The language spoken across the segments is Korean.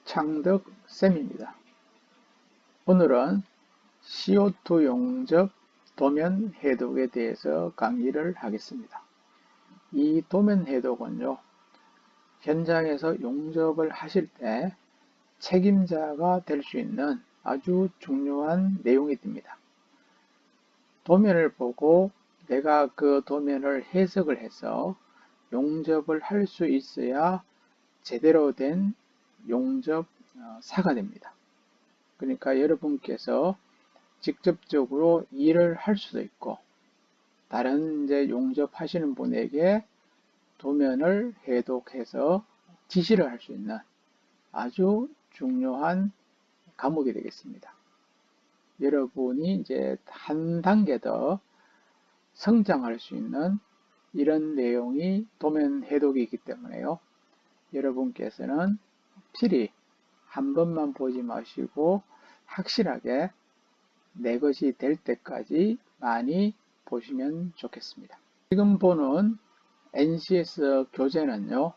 창덕쌤입니다. 오늘은 CO2 용접 도면 해독에 대해서 강의를 하겠습니다. 이 도면 해독은요, 현장에서 용접을 하실 때 책임자가 될 수 있는 아주 중요한 내용이 됩니다. 도면을 보고 내가 그 도면을 해석을 해서 용접을 할 수 있어야 제대로 된 용접사가 됩니다. 그러니까 여러분께서 직접적으로 일을 할 수도 있고 다른 용접하시는 분에게 도면을 해독해서 지시를 할 수 있는 아주 중요한 과목이 되겠습니다. 여러분이 한 단계 더 성장할 수 있는 이런 내용이 도면 해독이기 때문에요. 여러분께서는 필히 한 번만 보지 마시고 확실하게 내 것이 될 때까지 많이 보시면 좋겠습니다. 지금 보는 NCS 교재는요,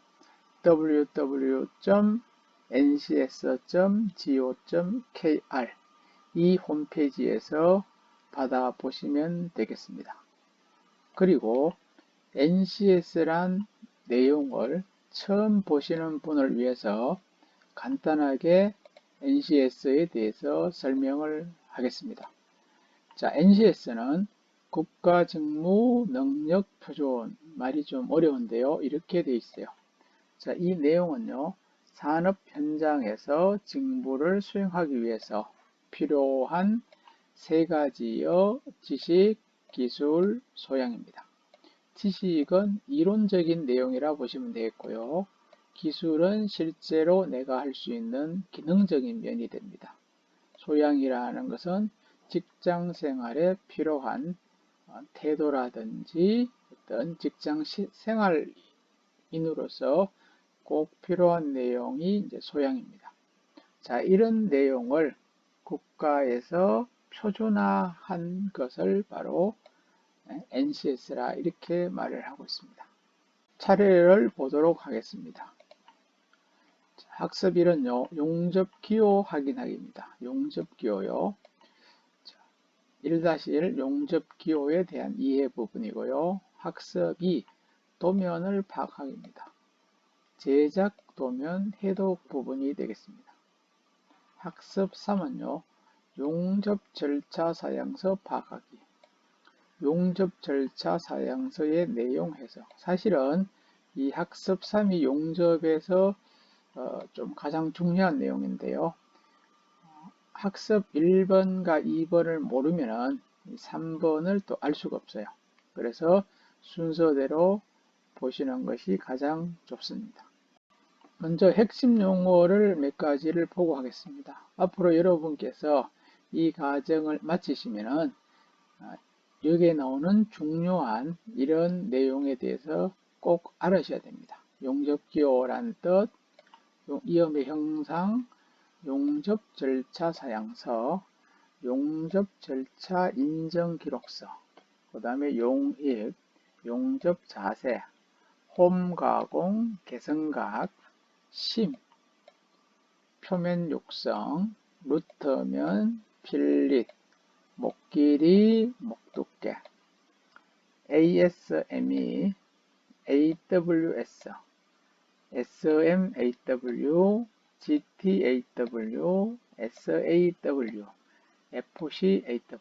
www.ncs.go.kr 이 홈페이지에서 받아보시면 되겠습니다. 그리고 NCS란 내용을 처음 보시는 분을 위해서 간단하게 NCS에 대해서 설명을 하겠습니다. 자, NCS는 국가직무능력표준, 말이 좀 어려운데요. 이렇게 되어 있어요. 자, 이 내용은요, 산업 현장에서 직무를 수행하기 위해서 필요한 세 가지의 지식, 기술, 소양입니다. 지식은 이론적인 내용이라 보시면 되겠고요. 기술은 실제로 내가 할 수 있는 기능적인 면이 됩니다. 소양이라는 것은 직장 생활에 필요한 태도라든지 어떤 직장 생활인으로서 꼭 필요한 내용이 소양입니다. 자, 이런 내용을 국가에서 표준화한 것을 바로 NCS라 이렇게 말을 하고 있습니다. 차례를 보도록 하겠습니다. 학습 1은요, 용접기호 확인하기입니다. 용접기호요. 1-1 용접기호에 대한 이해 부분이고요. 학습 2, 도면을 파악하기입니다. 제작 도면 해독 부분이 되겠습니다. 학습 3은요, 용접 절차 사양서 파악하기. 용접 절차 사양서의 내용 해석. 사실은 이 학습 3이 용접에서 좀 가장 중요한 내용인데요. 학습 1번과 2번을 모르면 3번을 또 알 수가 없어요. 그래서 순서대로 보시는 것이 가장 좋습니다. 먼저 핵심 용어를 몇 가지를 보고 하겠습니다. 앞으로 여러분께서 이 과정을 마치시면은 여기에 나오는 중요한 이런 내용에 대해서 꼭 알으셔야 됩니다. 용접기호란 뜻, 위험의 형상, 용접 절차 사양서, 용접 절차 인정 기록서, 그 다음에 용입, 용접 자세, 홈 가공, 개성각, 심, 표면 육성, 루터면, 필릿, 목 길이, 목 두께, ASME, AWS, SMAW, GTAW, SAW, FCAW.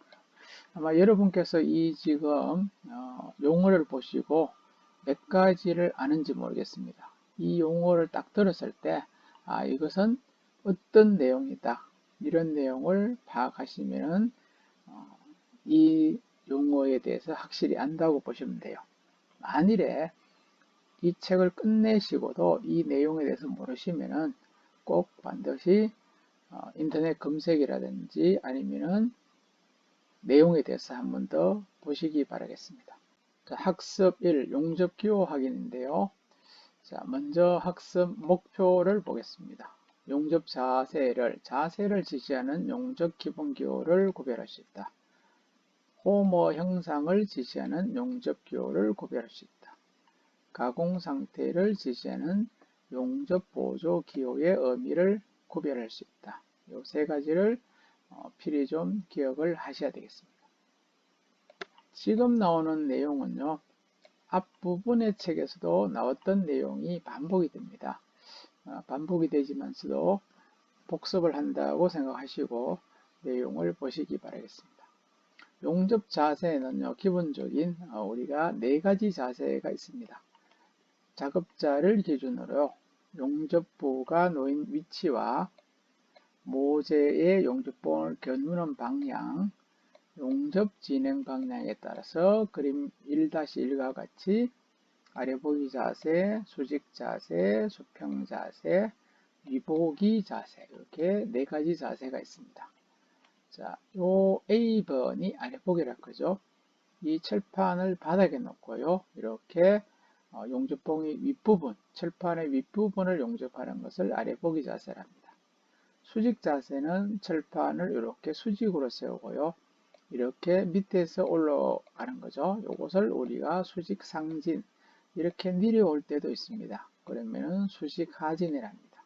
아마 여러분께서 이 지금 용어를 보시고 몇 가지를 아는지 모르겠습니다. 이 용어를 딱 들었을 때 이것은 어떤 내용이다. 이런 내용을 파악하시면 이 용어에 대해서 확실히 안다고 보시면 돼요. 만일에 이 책을 끝내시고도 이 내용에 대해서 모르시면은 꼭 반드시 인터넷 검색이라든지 아니면은 내용에 대해서 한 번 더 보시기 바라겠습니다. 자, 학습 1 용접기호 확인인데요. 자, 먼저 학습 목표를 보겠습니다. 용접 자세를 지시하는 용접 기본기호를 구별할 수 있다. 호모 형상을 지시하는 용접 기호를 구별할 수 있다. 가공 상태를 지시하는 용접 보조 기호의 의미를 구별할 수 있다. 이 세 가지를 필히 좀 기억을 하셔야 되겠습니다. 지금 나오는 내용은요, 앞부분의 책에서도 나왔던 내용이 반복이 됩니다. 반복이 되지만서도 복습을 한다고 생각하시고 내용을 보시기 바라겠습니다. 용접 자세에는요, 기본적인 우리가 네 가지 자세가 있습니다. 작업자를 기준으로 용접부가 놓인 위치와 모재의 용접봉을 겨누는 방향, 용접 진행 방향에 따라서 그림 1-1과 같이 아래 보기 자세, 수직 자세, 수평 자세, 위보기 자세, 이렇게 네 가지 자세가 있습니다. 자, 요 A번이 아래 보기라 그러죠. 이 철판을 바닥에 놓고요. 이렇게 용접봉의 윗부분, 철판의 윗부분을 용접하는 것을 아래 보기 자세랍니다. 수직 자세는 철판을 이렇게 수직으로 세우고요. 이렇게 밑에서 올라가는 거죠. 이것을 우리가 수직 상진, 이렇게 내려올 때도 있습니다. 그러면은 수직 하진이랍니다.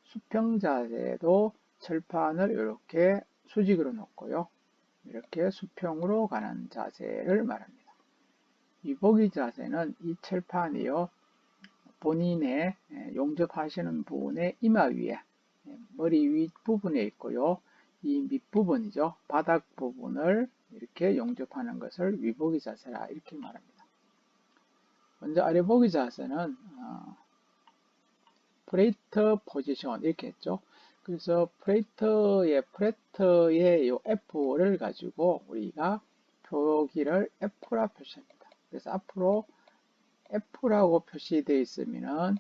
수평 자세도 철판을 이렇게 수직으로 놓고요. 이렇게 수평으로 가는 자세를 말합니다. 위보기 자세는 이 철판이요, 본인의 용접하시는 분의 이마 위에, 머리 윗 부분에 있고요. 이 밑부분이죠. 바닥 부분을 이렇게 용접하는 것을 위보기 자세라 이렇게 말합니다. 먼저 아래 보기 자세는 프레이터 포지션 이렇게 했죠. 그래서 프레이터의 요 F를 가지고 우리가 표기를 F라 표시합니다. 그래서 앞으로 F라고 표시되어 있으면은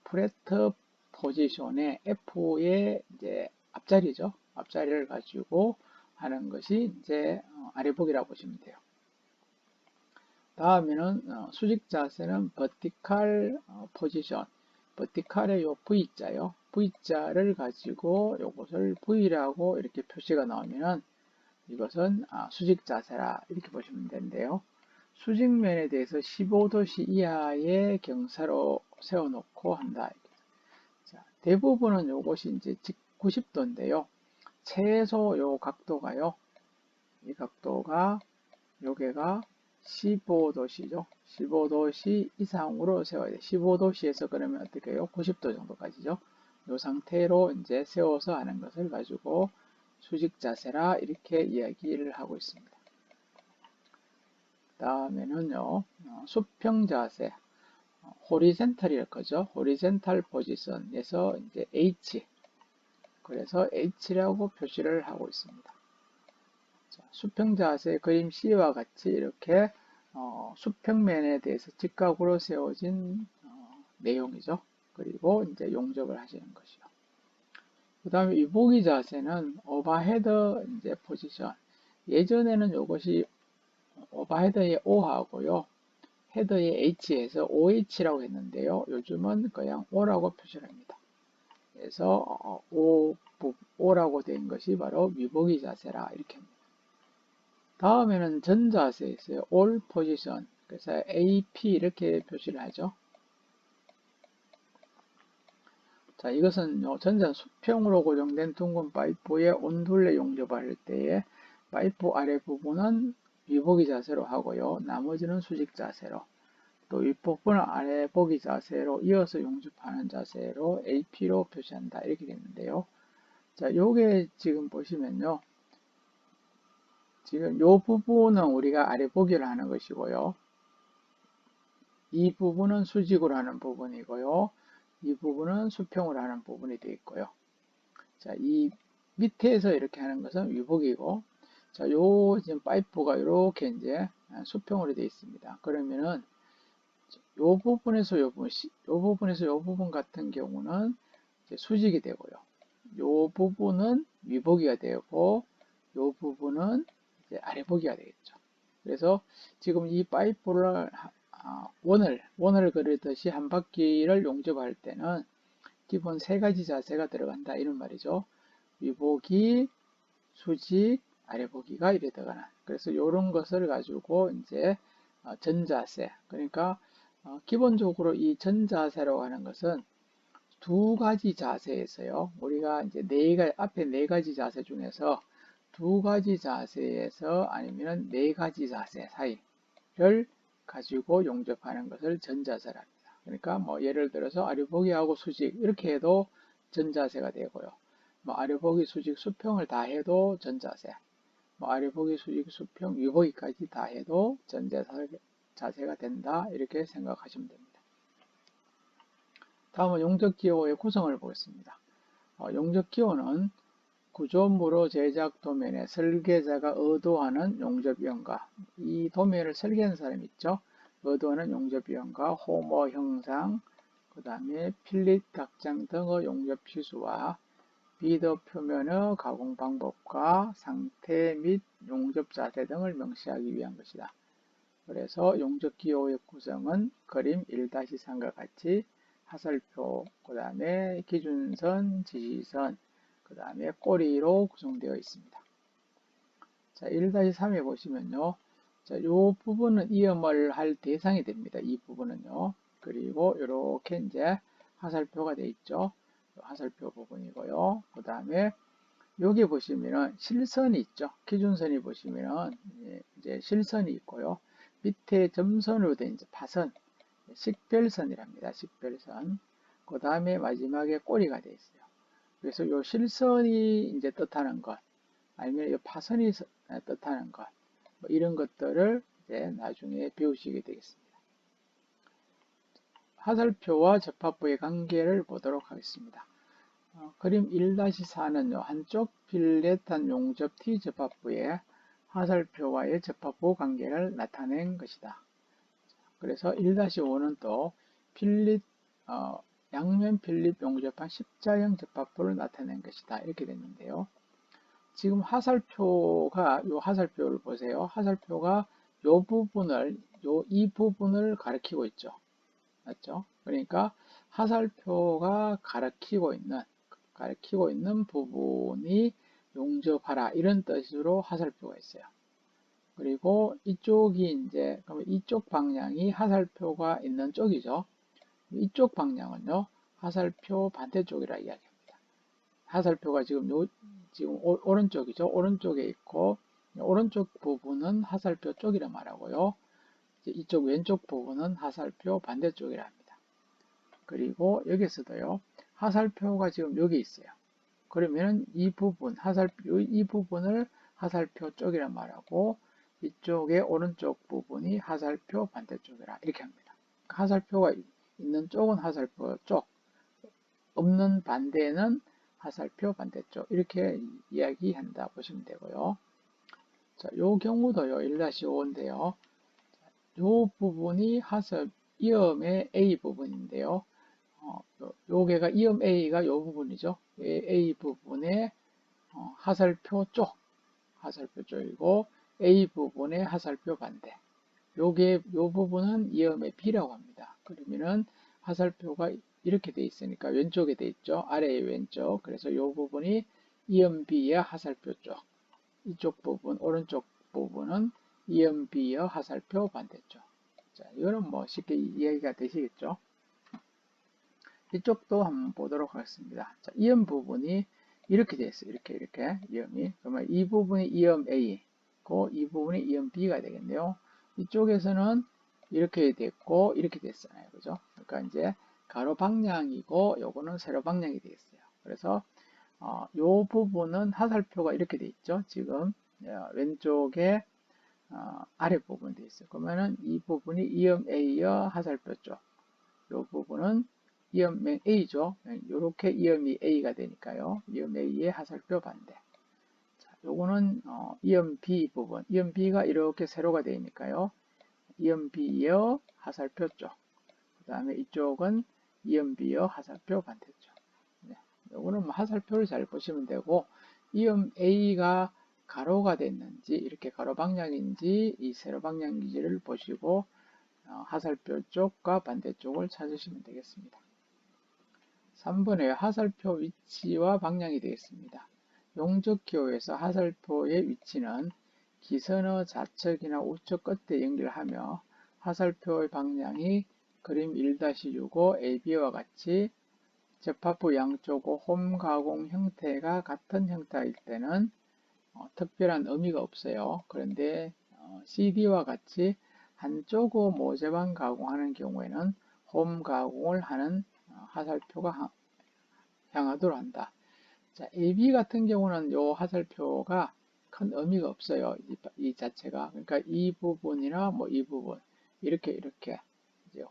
프레터 포지션의 F의 이제 앞자리죠. 앞자리를 가지고 하는 것이 이제 아래 보기라고 보시면 돼요. 다음에는 수직 자세는 버티칼 포지션, 버티칼의 요 V자요. V자를 가지고 요것을 V라고 이렇게 표시가 나오면은 이것은 수직 자세라 이렇게 보시면 되는데요. 수직면에 대해서 15도씨 이하의 경사로 세워놓고 한다. 자, 대부분은 요것이 이제 90도인데요. 최소 요 각도가요. 이 각도가 요게가 15도씨죠. 15도씨 이상으로 세워야 돼. 15도씨에서 그러면 어떻게 해요? 90도 정도까지죠. 이 상태로 이제 세워서 하는 것을 가지고 수직 자세라 이렇게 이야기를 하고 있습니다. 다음에는요, 수평 자세, 호리젠탈이랄 거죠. 호리젠탈 포지션에서 이제 H, 그래서 H라고 표시를 하고 있습니다. 수평 자세 그림 C와 같이 이렇게 수평면에 대해서 직각으로 세워진 내용이죠. 그리고 이제 용접을 하시는 것이요. 그 다음에 위보기 자세는 오버헤드 이제 포지션. 예전에는 이것이 오버헤드의 O하고요. 헤더의 H에서 OH라고 했는데요. 요즘은 그냥 O라고 표시를 합니다. 그래서 O라고 된 것이 바로 위보기 자세라 이렇게 합니다. 다음에는 전 자세 있어요. All Position. 그래서 AP 이렇게 표시를 하죠. 자, 이것은 전자 수평으로 고정된 둥근 파이프에 온둘레 용접할 때에 파이프 아래 부분은 위보기 자세로 하고요. 나머지는 수직 자세로, 또 윗부분은 아래 보기 자세로 이어서 용접하는 자세로 AP로 표시한다. 이렇게 됐는데요. 자, 요게 지금 보시면요. 지금 요 부분은 우리가 아래 보기를 하는 것이고요. 이 부분은 수직으로 하는 부분이고요. 이 부분은 수평으로 하는 부분이 되어 있고요. 자, 이 밑에서 이렇게 하는 것은 위복이고, 자, 요 지금 파이프가 이렇게 이제 수평으로 되어 있습니다. 그러면은 요 부분에서 요 부분에서 요 부분 같은 경우는 이제 수직이 되고요. 요 부분은 위보기가 되고, 요 부분은 이제 아래보기가 되겠죠. 그래서 지금 이 파이프를 원을 그리듯이 한 바퀴를 용접할 때는 기본 세 가지 자세가 들어간다 이런 말이죠. 위보기, 수직, 아래보기가 이래 들어가는. 그래서 이런 것을 가지고 이제 전자세, 그러니까 기본적으로 이 전자세라고 하는 것은 두 가지 자세에서요. 우리가 이제 앞에 네 가지 자세 중에서 두 가지 자세에서 아니면 네 가지 자세 사이를 가지고 용접하는 것을 전자세랍니다. 그러니까 뭐 예를 들어서 아류보기하고 수직 이렇게 해도 전자세가 되고요. 뭐 아류보기, 수직, 수평을 다 해도 전자세. 뭐 아류보기, 수직, 수평, 위보기까지 다 해도 전자세가 된다. 이렇게 생각하시면 됩니다. 다음은 용접기호의 구성을 보겠습니다. 용접기호는 구조물로 제작 도면에 설계자가 의도하는 용접위원과 이 도면을 설계한 사람 있죠. 의도하는 용접위원과 호모 형상, 그 다음에 필립 각장 등의 용접 필수와 비더 표면의 가공 방법과 상태 및 용접 자세 등을 명시하기 위한 것이다. 그래서 용접기호의 구성은 그림 1-3과 같이 화살표, 그 다음에 기준선, 지시선, 그 다음에 꼬리로 구성되어 있습니다. 자, 1-3에 보시면요. 자, 요 부분은 이음을 할 대상이 됩니다. 이 부분은요. 그리고 이렇게 이제 화살표가 되어 있죠. 화살표 부분이고요. 그 다음에 여기 보시면은 실선이 있죠. 기준선이 보시면은 이제 실선이 있고요. 밑에 점선으로 된 이제 파선, 식별선이랍니다. 식별선. 그 다음에 마지막에 꼬리가 되어 있어요. 그래서 이 실선이 이제 뜻하는 것, 아니면 이 파선이 뜻하는 것, 뭐 이런 것들을 이제 나중에 배우시게 되겠습니다. 화살표와 접합부의 관계를 보도록 하겠습니다. 그림 1-4는요, 한쪽 필렛한 용접 T 접합부의 화살표와의 접합부 관계를 나타낸 것이다. 그래서 1-5는 또 필립, 양면 필립 용접한 십자형 접합부를 나타낸 것이다. 이렇게 됐는데요. 지금 화살표가, 요 화살표를 보세요. 화살표가 이 부분을 가리키고 있죠. 맞죠? 그러니까 화살표가 가리키고 있는 부분이 용접하라. 이런 뜻으로 화살표가 있어요. 그리고 이쪽이 이제, 그러면 이쪽 방향이 화살표가 있는 쪽이죠. 이쪽 방향은요, 화살표 반대쪽이라 이야기합니다. 화살표가 지금 오른쪽이죠. 오른쪽에 있고, 오른쪽 부분은 화살표 쪽이라 말하고요. 이쪽 왼쪽 부분은 화살표 반대쪽이라 합니다. 그리고 여기서도요, 화살표가 지금 여기 있어요. 그러면 이 부분을 화살표 쪽이라 말하고, 이쪽의 오른쪽 부분이 화살표 반대쪽이라 이렇게 합니다. 화살표가 있는 쪽은 화살표 쪽, 없는 반대는 화살표 반대쪽 이렇게 이야기한다 보시면 되고요. 자, 요 경우도요 1-5인데요. 요 부분이 이음의 A 부분인데요. 요게가 이음 A가 요 부분이죠. A 부분의 화살표 쪽이고 A 부분의 화살표 반대. 요 부분은 이음의 B라고 합니다. 그러면은 화살표가 이렇게 돼 있으니까 왼쪽에 돼 있죠. 아래의 왼쪽. 그래서 요 부분이 이음 B의 화살표 쪽. 이쪽 부분, 오른쪽 부분은 이음 B의 화살표 반대쪽. 자, 이거는 뭐 쉽게 이해가 되시겠죠? 이쪽도 한번 보도록 하겠습니다. 자, 이음 부분이 이렇게 되어 있어요. 이렇게 이음이. 그러면 이 부분이 이음 A, 이 부분이 이음 B가 되겠네요. 이쪽에서는 이렇게 됐고 이렇게 됐잖아요. 그죠? 그러니까 이제 가로 방향이고 요거는 세로 방향이 되겠어요. 그래서 요 부분은 화살표가 이렇게 돼 있죠. 지금 왼쪽에 아래 부분 돼 있어요. 그러면은 이 부분이 이음 A의 화살표 쪽. 요 부분은 이음 A죠. 이렇게 이음이 A가 되니까요. 이음 A의 화살표 반대. 자, 요거는 이음 B 부분. 이음 B가 이렇게 세로가 되니까요. 이음 B의 화살표 쪽. 그 다음에 이쪽은 이음 B의 화살표 반대쪽. 네. 요거는 뭐 화살표를 잘 보시면 되고, 이음 A가 가로가 됐는지, 이렇게 가로 방향인지, 이 세로 방향인지를 보시고, 화살표 쪽과 반대쪽을 찾으시면 되겠습니다. 3번에 화살표 위치와 방향이 되겠습니다. 용접기호에서 화살표의 위치는 기선의 좌측이나 우측 끝에 연결하며 화살표의 방향이 그림 1-65 AB와 같이 접합부 양쪽의 홈 가공 형태가 같은 형태일 때는 특별한 의미가 없어요. 그런데 CD와 같이 한쪽의 모재만 가공하는 경우에는 홈 가공을 하는 화살표가 향하도록 한다. 자, AB 같은 경우는 이 화살표가 큰 의미가 없어요. 이 자체가. 그러니까 이 부분이나 뭐 이 부분 이렇게 이제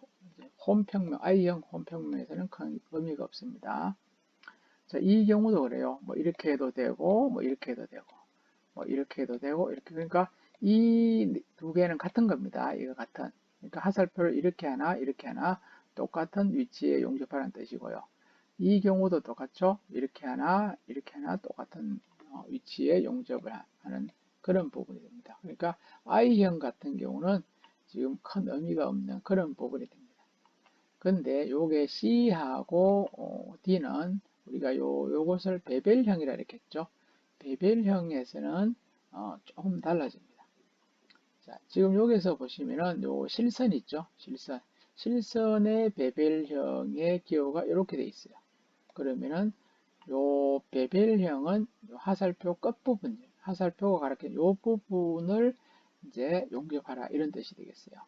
홈평면, I형 홈평면에서는 큰 의미가 없습니다. 자, 이 경우도 그래요. 뭐 이렇게 해도 되고, 뭐 이렇게 해도 되고, 뭐 이렇게 해도 되고, 이렇게. 그러니까 이 두 개는 같은 겁니다. 이거 같은. 그러니까 화살표를 이렇게 하나, 이렇게 하나, 똑같은 위치에 용접하라는 뜻이고요. 이 경우도 똑같죠. 이렇게 하나, 이렇게 하나, 똑같은 위치에 용접을 하는 그런 부분이 됩니다. 그러니까 I형 같은 경우는 지금 큰 의미가 없는 그런 부분이 됩니다. 근데 요게 C하고 D는 우리가 요것을 베벨형이라 이렇게 했죠. 베벨형에서는 조금 달라집니다. 자, 지금 여기서 보시면은 요 실선 있죠. 실선. 실선의 베벨형의 기호가 이렇게 돼 있어요. 그러면은 요 베벨형은 요 화살표 끝부분, 화살표가 가리키는 요 부분을 이제 용접하라 이런 뜻이 되겠어요.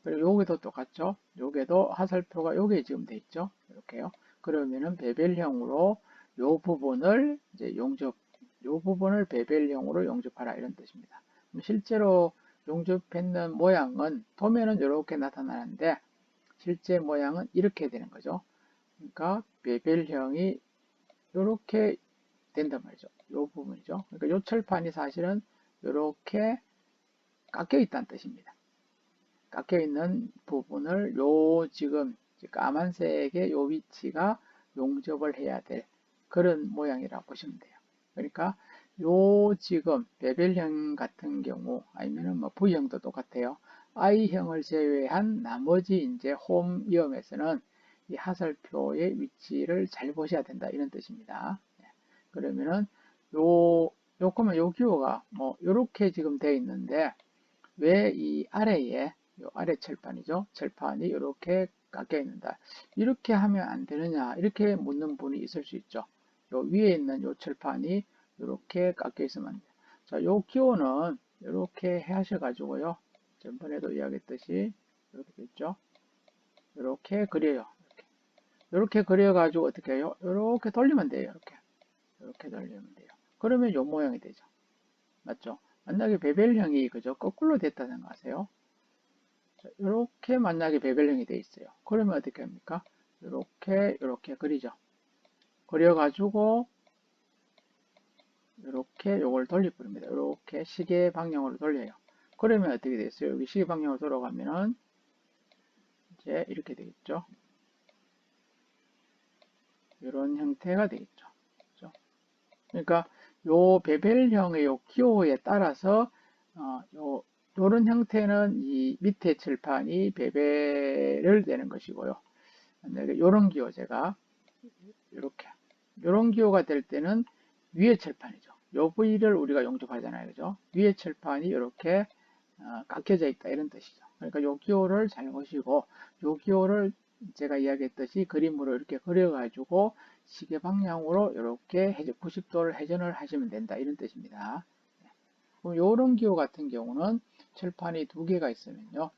그리고 여기도 똑같죠. 여기도 화살표가 여기에 지금 돼 있죠. 이렇게요. 그러면은 베벨형으로 요 부분을 이제 요 부분을 베벨형으로 용접하라 이런 뜻입니다. 실제로 용접했는 모양은 도면은 이렇게 나타나는데 실제 모양은 이렇게 되는 거죠. 그러니까 베벨형이 이렇게 된단 말이죠. 요 부분이죠. 그러니까 요 철판이 사실은 이렇게 깎여 있다는 뜻입니다. 깎여 있는 부분을 요 지금 까만색의 요 위치가 용접을 해야 될 그런 모양이라고 보시면 돼요. 그러니까 요 지금 베벨형 같은 경우 아니면은 뭐 V형도 똑같아요. I형을 제외한 나머지 이제 홈이형에서는 이 화살표의 위치를 잘 보셔야 된다 이런 뜻입니다. 그러면은 요 기호가 뭐 요렇게 지금 되어 있는데 왜 이 아래에 요 아래 철판이죠. 철판이 이렇게 깎여 있는다. 이렇게 하면 안 되느냐 이렇게 묻는 분이 있을 수 있죠. 요 위에 있는 요 철판이 이렇게 깎여 있으면 안 돼요. 자, 요 기호는 이렇게 하셔가지고요. 전번에도 이야기했듯이 이렇게 됐죠. 이렇게 그려요. 이렇게 그려가지고 어떻게 해요? 이렇게 돌리면 돼요. 이렇게 돌리면 돼요. 그러면 요 모양이 되죠. 맞죠? 만약에 베벨형이 그죠? 거꾸로 됐다 생각하세요. 이렇게 만약에 베벨형이 돼 있어요. 그러면 어떻게 합니까? 이렇게 그리죠. 그려가지고 이렇게 요걸 돌려버립니다. 이렇게 시계 방향으로 돌려요. 그러면 어떻게 됐어요? 여기 시계 방향으로 돌아가면은 이제 이렇게 되겠죠. 이런 형태가 되겠죠. 그렇죠? 그러니까 요 베벨형의 요 기호에 따라서 요런 형태는 이 밑에 칠판이 베벨을 내는 것이고요. 만약에 요런 기호 제가 이렇게 요런 기호가 될 때는 위에 칠판이죠. 요 부위를 우리가 용접하잖아요. 그죠? 위에 칠판이 이렇게 깎여져 있다 이런 뜻이죠. 그러니까 요 기호를 잘 보시고 요 기호를 제가 이야기했듯이 그림으로 이렇게 그려가지고 시계 방향으로 이렇게 90도를 회전을 하시면 된다 이런 뜻입니다. 그럼 요런 기호 같은 경우는 칠판이 두 개가 있으면요.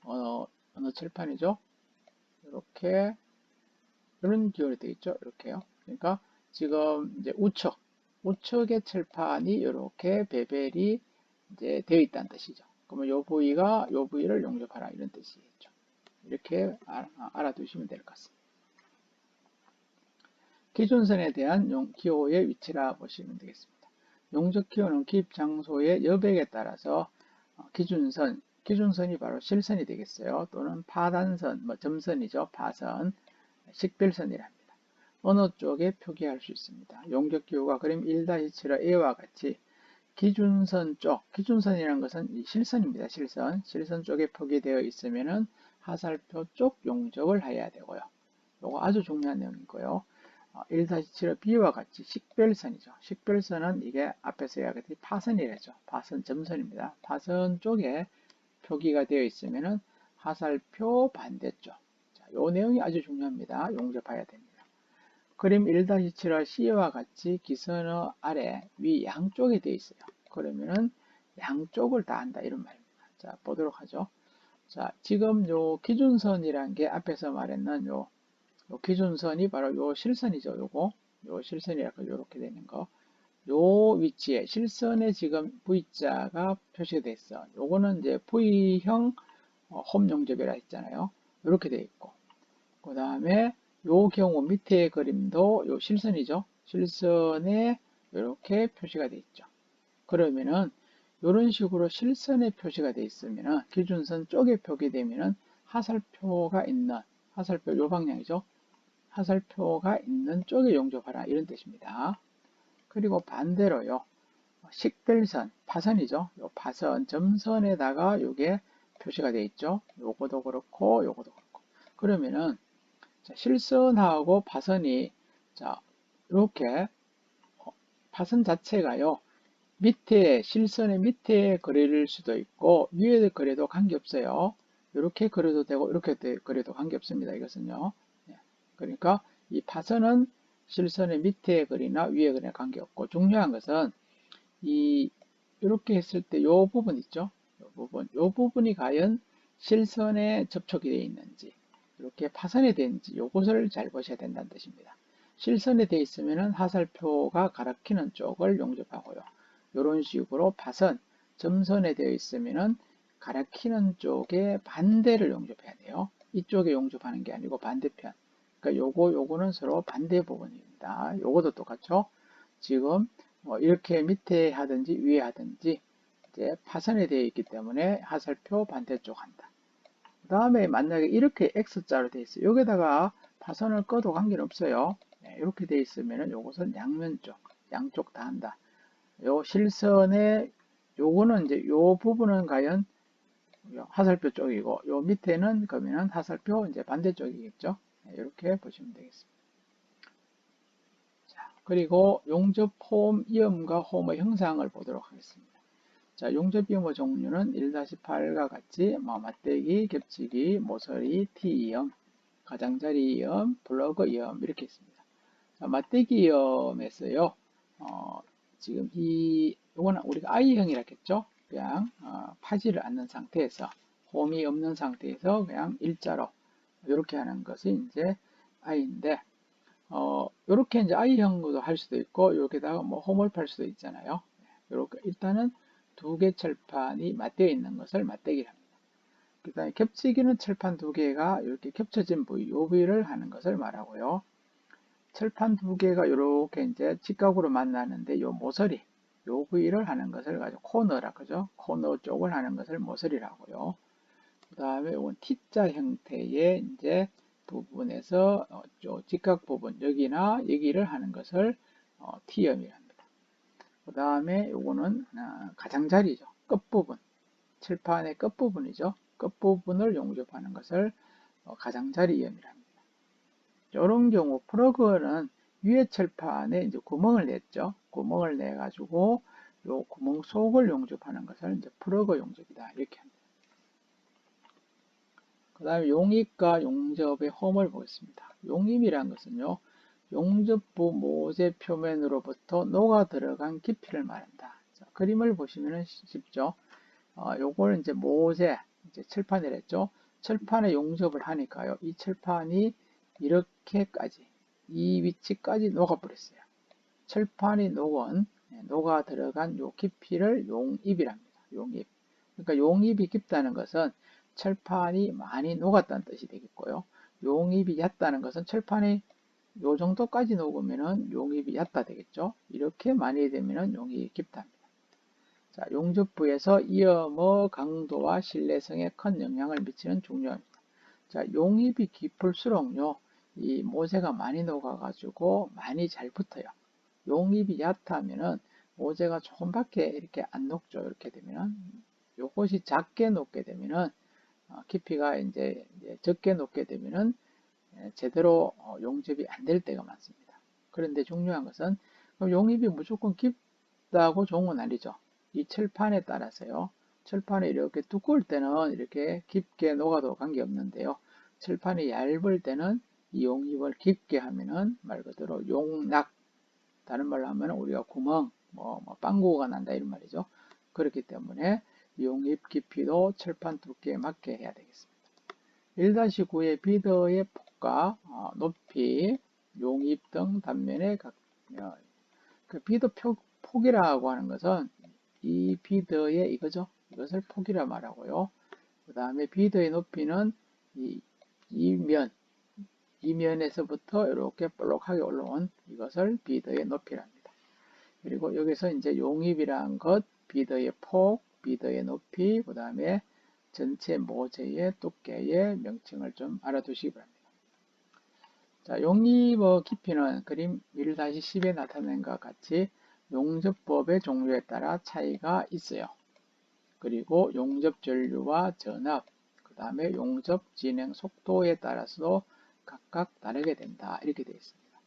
어느 칠판이죠? 이렇게 이런 기호로 되어 있죠. 이렇게요. 그러니까 지금 이제 우측의 칠판이 이렇게 베벨이 이제 되어 있다는 뜻이죠. 그러면 요 부위가 요 부위를 용접하라 이런 뜻이겠죠. 이렇게 알아두시면 될 것 같습니다. 기준선에 대한 기호의 위치라 보시면 되겠습니다. 용접 기호는 기입 장소의 여백에 따라서 기준선이 바로 실선이 되겠어요. 또는 파단선, 뭐 점선이죠. 파선, 식별선이랍니다. 어느 쪽에 표기할 수 있습니다. 용접 기호가 그림 1-7의 A와 같이 기준선 쪽, 기준선이라는 것은 실선입니다. 실선 쪽에 표기되어 있으면은 화살표 쪽 용접을 해야 되고요. 이거 아주 중요한 내용이고요. 1-7의 B와 같이 식별선이죠. 식별선은 이게 앞에서 이야기했듯이 파선이라죠. 파선 점선입니다. 파선 쪽에 표기가 되어 있으면은 화살표 반대쪽. 자, 이 내용이 아주 중요합니다. 용접해야 됩니다. 그림 1-7화 C와 같이 기선의 아래, 위 양쪽에 되어 있어요. 그러면은 양쪽을 다 한다 이런 말입니다. 자, 보도록 하죠. 자, 지금 요 기준선이란 게 앞에서 말했는 요 기준선이 바로 요 실선이죠. 요 실선이라고 요렇게 되는 거. 요 위치에 실선에 지금 V자가 표시가 되어 있어. 요거는 이제 V형 홈 용접이라 했잖아요. 이렇게 되어 있고. 그 다음에 요 경우 밑에 그림도 요 실선이죠. 실선에 이렇게 표시가 되어 있죠. 그러면은 이런 식으로 실선에 표시가 되어 있으면은 기준선 쪽에 표기되면은 하살표가 있는 하살표 요 방향이죠. 하살표가 있는 쪽에 용접하라 이런 뜻입니다. 그리고 반대로요. 식별선, 파선이죠. 요 파선, 점선에다가 요게 표시가 되어 있죠. 요거도 그렇고 요거도 그렇고. 그러면은 자, 실선하고 파선이 자 이렇게 파선 자체가요. 밑에 실선의 밑에 그릴 수도 있고 위에 그려도 관계없어요. 이렇게 그려도 되고 이렇게 그려도 관계없습니다. 이것은요. 예. 그러니까 이 파선은 실선의 밑에 그리나 위에 그리나 관계없고 중요한 것은 이 이렇게 했을 때 요 부분 있죠. 요 부분이 과연 실선에 접촉이 되어 있는지 이렇게 파선이 되는지 요것을 잘 보셔야 된다는 뜻입니다. 실선에 되어 있으면 하살표가 가리키는 쪽을 용접하고요. 이런 식으로 파선, 점선에 되어 있으면 가리키는 쪽에 반대를 용접해야 돼요. 이쪽에 용접하는 게 아니고 반대편. 그러니까 요거는 서로 반대 부분입니다. 요것도 똑같죠. 지금 이렇게 밑에 하든지 위에 하든지 이제 파선이 되어 있기 때문에 하살표 반대쪽 한다. 그 다음에 만약에 이렇게 X자로 되어 있어요. 여기다가 파선을 꺼도 관계는 없어요. 네, 이렇게 되어 있으면 요것은 양면 쪽, 양쪽 다 한다. 요 실선의 요거는 이제 요 부분은 과연 하살표 쪽이고 요 밑에는 그러면 하살표 이제 반대쪽이겠죠. 네, 이렇게 보시면 되겠습니다. 자, 그리고 용접 홈 이음과 홈의 형상을 보도록 하겠습니다. 자, 용접 이음의 종류는 1-8과 같이 맞대기, 겹치기, 모서리, T이음, 가장자리 이음, 플러그 이음 이렇게 있습니다. 자, 맞대기 이음에서요. 지금 요거는 우리가 I형이라 했죠. 그냥 파지를 않는 상태에서 홈이 없는 상태에서 그냥 일자로 이렇게 하는 것이 이제 I인데 요렇게 이제 I형으로 할 수도 있고 여기다가 뭐 홈을 팔 수도 있잖아요. 요렇게 일단은 두 개 철판이 맞대어 있는 것을 맞대기를 합니다. 그 다음에 겹치기는 철판 두 개가 이렇게 겹쳐진 부위, 요 부위를 하는 것을 말하고요. 철판 두 개가 이렇게 이제 직각으로 만나는데 요 모서리, 요 부위를 하는 것을 가지고 코너라 그죠? 코너 쪽을 하는 것을 모서리라고요. 그 다음에 이건 T자 형태의 이제 부분에서 직각 부분 여기나 여기를 하는 것을 T염이랍니다. 그 다음에 요거는 가장자리죠. 끝부분, 칠판의 끝부분이죠. 끝부분을 용접하는 것을 가장자리염이랍니다. 이런 경우 플러그는 위에 칠판에 이제 구멍을 냈죠. 구멍을 내 가지고 요 구멍 속을 용접하는 것을 이제 플러그 용접이다 이렇게 합니다. 그 다음에 용입과 용접의 홈을 보겠습니다. 용입이란 것은요. 용접부 모재 표면으로부터 녹아 들어간 깊이를 말한다. 자, 그림을 보시면 쉽죠. 요걸 이제 모재, 이제 칠판이랬죠. 칠판에 용접을 하니까요. 이 칠판이 이렇게까지, 이 위치까지 녹아버렸어요. 칠판이 녹아 들어간 요 깊이를 용입이랍니다. 용입. 그러니까 용입이 깊다는 것은 철판이 많이 녹았다는 뜻이 되겠고요. 용입이 얕다는 것은 철판이 요 정도까지 녹으면은 용입이 얕다 되겠죠. 이렇게 많이 되면은 용입이 깊답니다. 자, 용접부에서 이음의 강도와 신뢰성에 큰 영향을 미치는 중요합니다. 자, 용입이 깊을수록요, 이 모재가 많이 녹아가지고 많이 잘 붙어요. 용입이 얕다면은 모재가 조금밖에 이렇게 안 녹죠. 이렇게 되면은 요것이 작게 녹게 되면은 깊이가 이제 적게 녹게 되면은 제대로 용접이 안 될 때가 많습니다. 그런데 중요한 것은 용입이 무조건 깊다고 좋은 건 아니죠. 이 철판에 따라서요. 철판이 이렇게 두꺼울 때는 이렇게 깊게 녹아도 관계없는데요. 철판이 얇을 때는 이 용입을 깊게 하면은 말 그대로 용낙, 다른 말로 하면 우리가 구멍, 빵구가 난다 이런 말이죠. 그렇기 때문에 용입 깊이도 철판 두께에 맞게 해야 되겠습니다. 1-9의 비더의 폭과 높이, 용입 등 단면의 그 비더 폭이라고 하는 것은 이 비더의 이것을 폭이라 말하고요. 그 다음에 비더의 높이는 이 면에서부터 이렇게 볼록하게 올라온 이것을 비더의 높이랍니다. 그리고 여기서 이제 용입이라는 것, 비더의 폭, 비더의 높이, 그 다음에 전체 모재의 두께의 명칭을 좀 알아두시기 바랍니다. 자, 용입의 깊이는 그림 1-10에 나타낸 것과 같이 용접법의 종류에 따라 차이가 있어요. 그리고 용접 전류와 전압, 그 다음에 용접 진행 속도에 따라서도 각각 다르게 된다. 이렇게 되어 있습니다.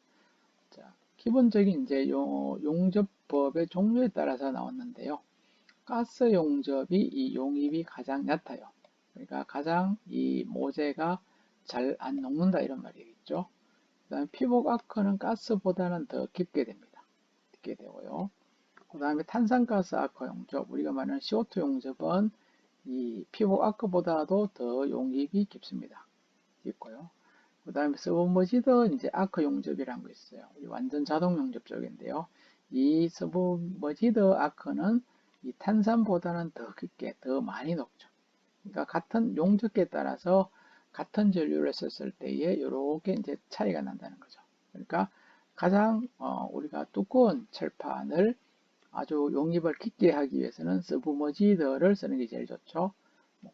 자, 기본적인 이제 용접법의 종류에 따라서 나왔는데요. 가스 용접이 이 용입이 가장 얕아요. 그러니까 가장 이 모재가 잘 안 녹는다 이런 말이겠죠. 그 다음에 피복 아크는 가스보다는 더 깊게 됩니다. 깊게 되고요. 그 다음에 탄산가스 아크 용접, 우리가 말하는 CO2 용접은 이 피복 아크보다도 더 용입이 깊습니다. 깊고요. 그 다음에 서브머지드 이제 아크 용접이라는 거 있어요. 완전 자동 용접 쪽인데요. 이 서브머지드 아크는 이 탄산보다는 더 깊게, 더 많이 녹죠. 그러니까 같은 용접기에 따라서 같은 전류를 썼을 때에 이렇게 이제 차이가 난다는 거죠. 그러니까 가장 우리가 두꺼운 철판을 아주 용입을 깊게 하기 위해서는 서브머지드를 쓰는 게 제일 좋죠.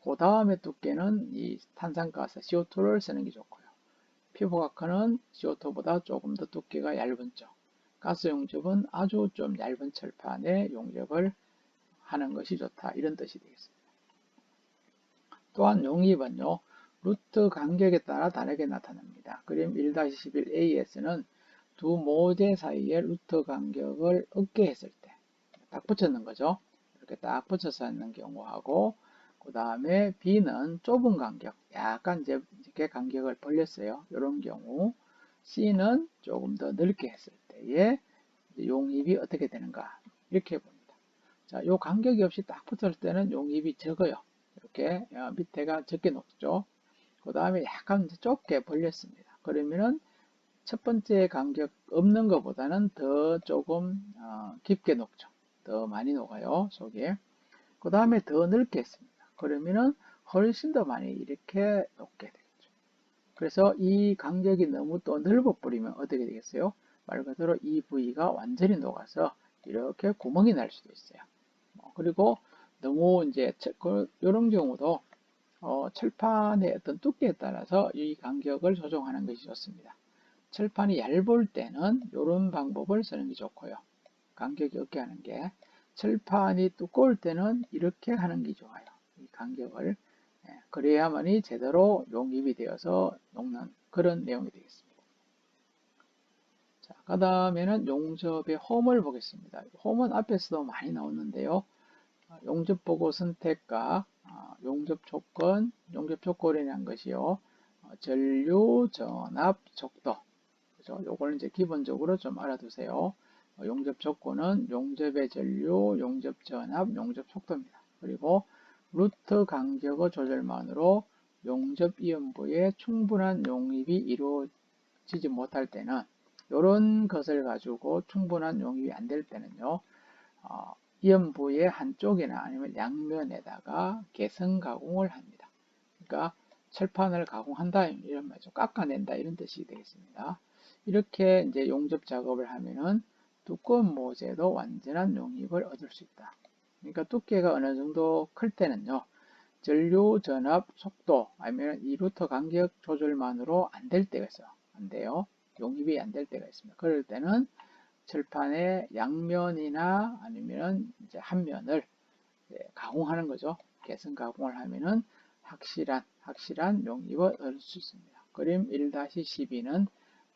그 다음에 두께는 이 탄산가스 CO2를 쓰는 게 좋고요. 피부가크는 CO2보다 조금 더 두께가 얇은 쪽, 가스 용접은 아주 좀 얇은 철판에 용접을 하는 것이 좋다. 이런 뜻이 되겠습니다. 또한 용입은요, 루트 간격에 따라 다르게 나타납니다. 그림 1-11A에서는 두 모재 사이에 루트 간격을 얻게 했을 때 딱 붙였는 거죠. 이렇게 딱 붙여서 있는 경우하고, 그 다음에 B는 좁은 간격, 약간 이렇게 간격을 벌렸어요. 이런 경우, C는 조금 더 넓게 했을 때에 용입이 어떻게 되는가 이렇게 봅니다. 자, 요 간격이 없이 딱 붙을 때는 용입이 적어요. 이렇게 밑에가 적게 녹죠. 그 다음에 약간 좁게 벌렸습니다. 그러면은 첫 번째 간격 없는 것보다는 더 조금 깊게 녹죠. 더 많이 녹아요, 속에. 그 다음에 더 넓게 했습니다. 그러면은 훨씬 더 많이 이렇게 녹게 되겠죠. 그래서 이 간격이 너무 또 넓어버리면 어떻게 되겠어요? 말 그대로 이 부위가 완전히 녹아서 이렇게 구멍이 날 수도 있어요. 그리고 너무 이제 이런 경우도 철판의 어떤 두께에 따라서 이 간격을 조정하는 것이 좋습니다. 철판이 얇을 때는 이런 방법을 쓰는 게 좋고요. 간격이 없게 하는 게. 철판이 두꺼울 때는 이렇게 하는 게 좋아요. 이 간격을. 그래야만이 제대로 용입이 되어서 녹는 그런 내용이 되겠습니다. 자, 그 다음에는 용접의 홈을 보겠습니다. 홈은 앞에서도 많이 나왔는데요. 용접 보고 선택과 용접 조건, 용접 조건이라는 것이요. 전류, 전압, 속도. 그죠? 요거는 이제 기본적으로 좀 알아두세요. 용접 조건은 용접의 전류, 용접 전압, 용접 속도입니다. 그리고 루트 간격의 조절만으로 용접 이온부에 충분한 용입이 이루어지지 못할 때는 이런 것을 가지고 충분한 용입이 안 될 때는요. 이연부의 한쪽이나 아니면 양면에다가 개선 가공을 합니다. 그러니까 철판을 가공한다 이런 말이죠. 깎아낸다 이런 뜻이 되겠습니다. 이렇게 이제 용접 작업을 하면은 두꺼운 모재도 완전한 용입을 얻을 수 있다. 그러니까 두께가 어느 정도 클 때는요. 전류, 전압, 속도 아니면 이 루터 간격 조절만으로 안 될 때가 있어요. 안 돼요. 용입이 안 될 때가 있습니다. 그럴 때는 철판의 양면이나 아니면 이제 한 면을 가공하는 거죠. 개선 가공을 하면은 확실한 용입을 얻을 수 있습니다. 그림 1-12는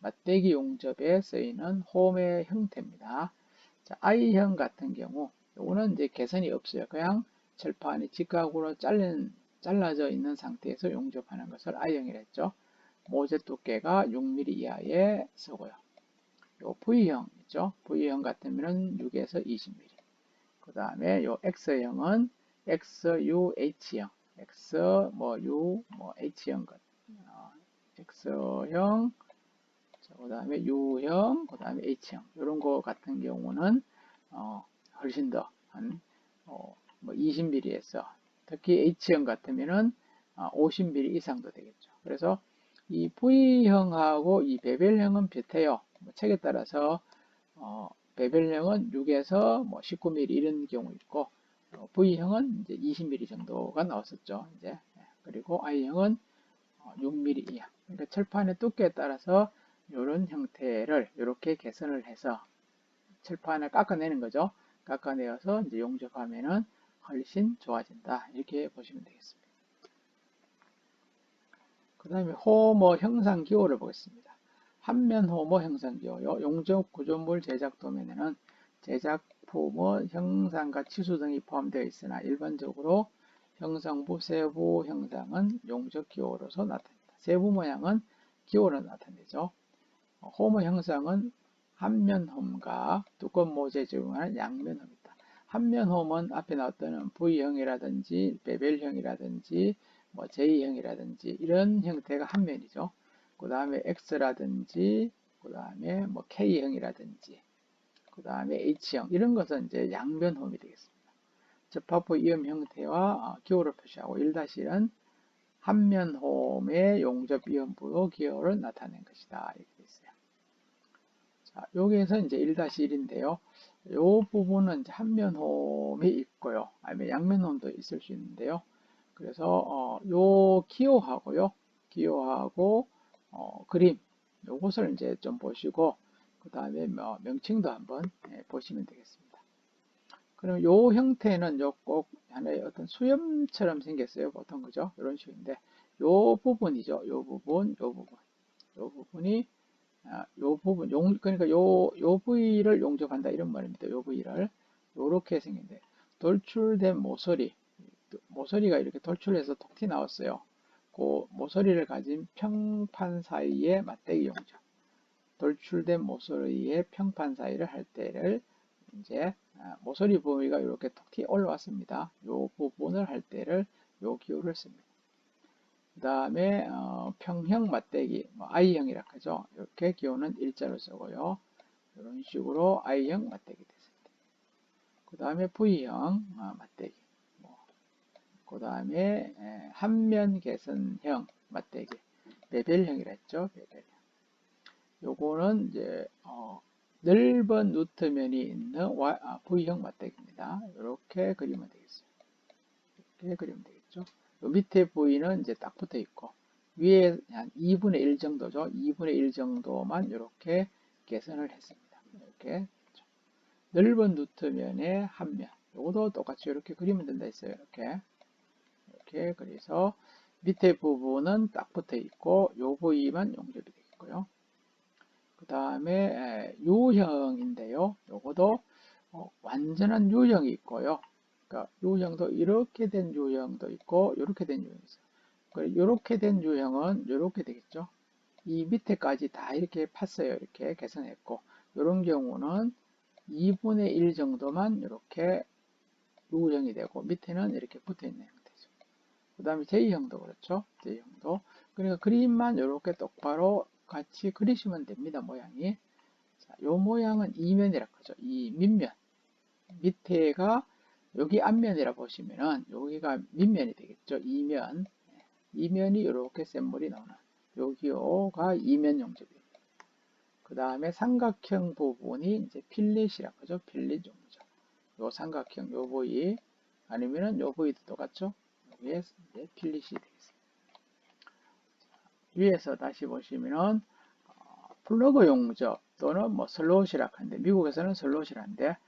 맞대기 용접에 쓰이는 홈의 형태입니다. 자, I형 같은 경우, 이거는 이제 개선이 없어요. 그냥 철판이 직각으로 잘라져 있는 상태에서 용접하는 것을 I형이라 했죠. 모재 두께가 6mm 이하에 쓰고요. 요 V형 있죠? V형 같으면은 6에서 20mm. 그 다음에 요 X형은 XUH형, X 뭐 U 뭐 H형 X형, 그 다음에 U형, 그 다음에 H형 이런 거 같은 경우는 훨씬 더 한 뭐 20mm에서 특히 H형 같으면은 50mm 이상도 되겠죠. 그래서 이 V형하고 이 베벨형은 비슷해요. 뭐 책에 따라서 베벨형은 6에서 뭐 19mm 이런 경우 있고 V형은 이제 20mm 정도가 나왔었죠. 이제 그리고 I형은 6mm 이하. 그러니까 철판의 두께에 따라서 이런 형태를 이렇게 개선을 해서 철판을 깎아내는 거죠. 깎아내어서 이제 용접하면은 훨씬 좋아진다. 이렇게 보시면 되겠습니다. 그 다음에 호모 형상 기호를 보겠습니다. 한면 호모 형상 기호요. 용접 구조물 제작 도면에는 제작품의 형상과 치수 등이 포함되어 있으나 일반적으로 형상부 세부 형상은 용접 기호로서 나타납니다. 세부 모양은 기호로 나타내죠. 호모 형상은 한면홈과 두꺼운 모재에 적용하는 양면홈이다. 한면홈은 앞에 나왔던 V형이라든지 베벨형이라든지 뭐 J형이라든지 이런 형태가 한면이죠. 그 다음에 X라든지 그 다음에 뭐 K형이라든지 그 다음에 H형 이런 것은 이제 양면홈이 되겠습니다. 접합부 이음 형태와 기호를 표시하고 1-1은 한면홈의 용접 이음부로 기호를 나타낸 것이다. 이렇게 되어 있어요. 자, 여기에서 이제 1-1인데요. 이 부분은 이제 한면홈이 있고요. 아니면 양면홈도 있을 수 있는데요. 그래서 요 기호하고요. 기호하고 그림 요것을 이제 좀 보시고 그 다음에 명칭도 한번 보시면 되겠습니다. 그럼 요 형태는 요 꼭 하나의 어떤 수염처럼 생겼어요. 보통 그죠? 이런 식인데 요 부분이죠. 요 부분, 요 부분, 요 부분이 요 부분, 그러니까 요 부위를 용접한다 이런 말입니다. 요 부위를 요렇게 생긴데 돌출된 모서리가 이렇게 돌출해서 톡 튀 나왔어요. 그 모서리를 가진 평판 사이의 맞대기 용접. 돌출된 모서리의 평판 사이를 할 때를 이제 모서리 부위가 이렇게 톡 튀 올라왔습니다. 요 부분을 할 때를 요 기호를 씁니다. 그 다음에 평형 맞대기 I형이라 하죠. 이렇게 기호는 일자로 쓰고요. 이런 식으로 I형 맞대기 됐습니다. 그 다음에 V형 맞대기 그 다음에 한면 개선형 맞대기 베벨형이라 했죠. 베벨형. 요거는 이제 넓은 누트면이 있는 V형 맞대기입니다. 이렇게 그리면 되겠어요. 이렇게 그리면 되겠죠. 요 밑에 부위는 이제 딱 붙어 있고 위에 한 2분의 1 정도죠. 2분의 1 정도만 이렇게 개선을 했습니다. 이렇게 넓은 누트면의 한 면. 요것도 똑같이 이렇게 그리면 된다 했어요. 이렇게 그래서 밑에 부분은 딱 붙어 있고 요 부위만 용접이 되겠고요. 그 다음에 U형인데요. 요것도 완전한 U형이 있고요. 그러니까 U형도 이렇게 된 U형도 있고 이렇게 된 U형이 있어요. 이렇게 된 유형은 이렇게 되겠죠. 이 밑에까지 다 이렇게 팠어요. 이렇게 개선했고 이런 경우는 2분의 1 정도만 이렇게 U형이 되고 밑에는 이렇게 붙어 있는 형태죠. 그 다음에 J형도 그렇죠. J형도 그러니까 그림만 이렇게 똑바로 같이 그리시면 됩니다. 모양이. 자, 요 모양은 이면이라 하죠. 이 밑면 밑에가 여기 앞면이라 보시면은 여기가 밑면이 되겠죠. 이면이 이렇게 샘물이 나오는 여기가 이면 용접입니다. 그 다음에 삼각형 부분이 이제 필릿이라고 하죠. 필릿 용접. 요 삼각형 요 부위 아니면은 요 부위도 똑같죠. 여기에 이제 필릿이 되겠습니다. 위에서 다시 보시면은 플러그 용접 또는 뭐 슬롯이라고 하는데 미국에서는 슬롯이라는데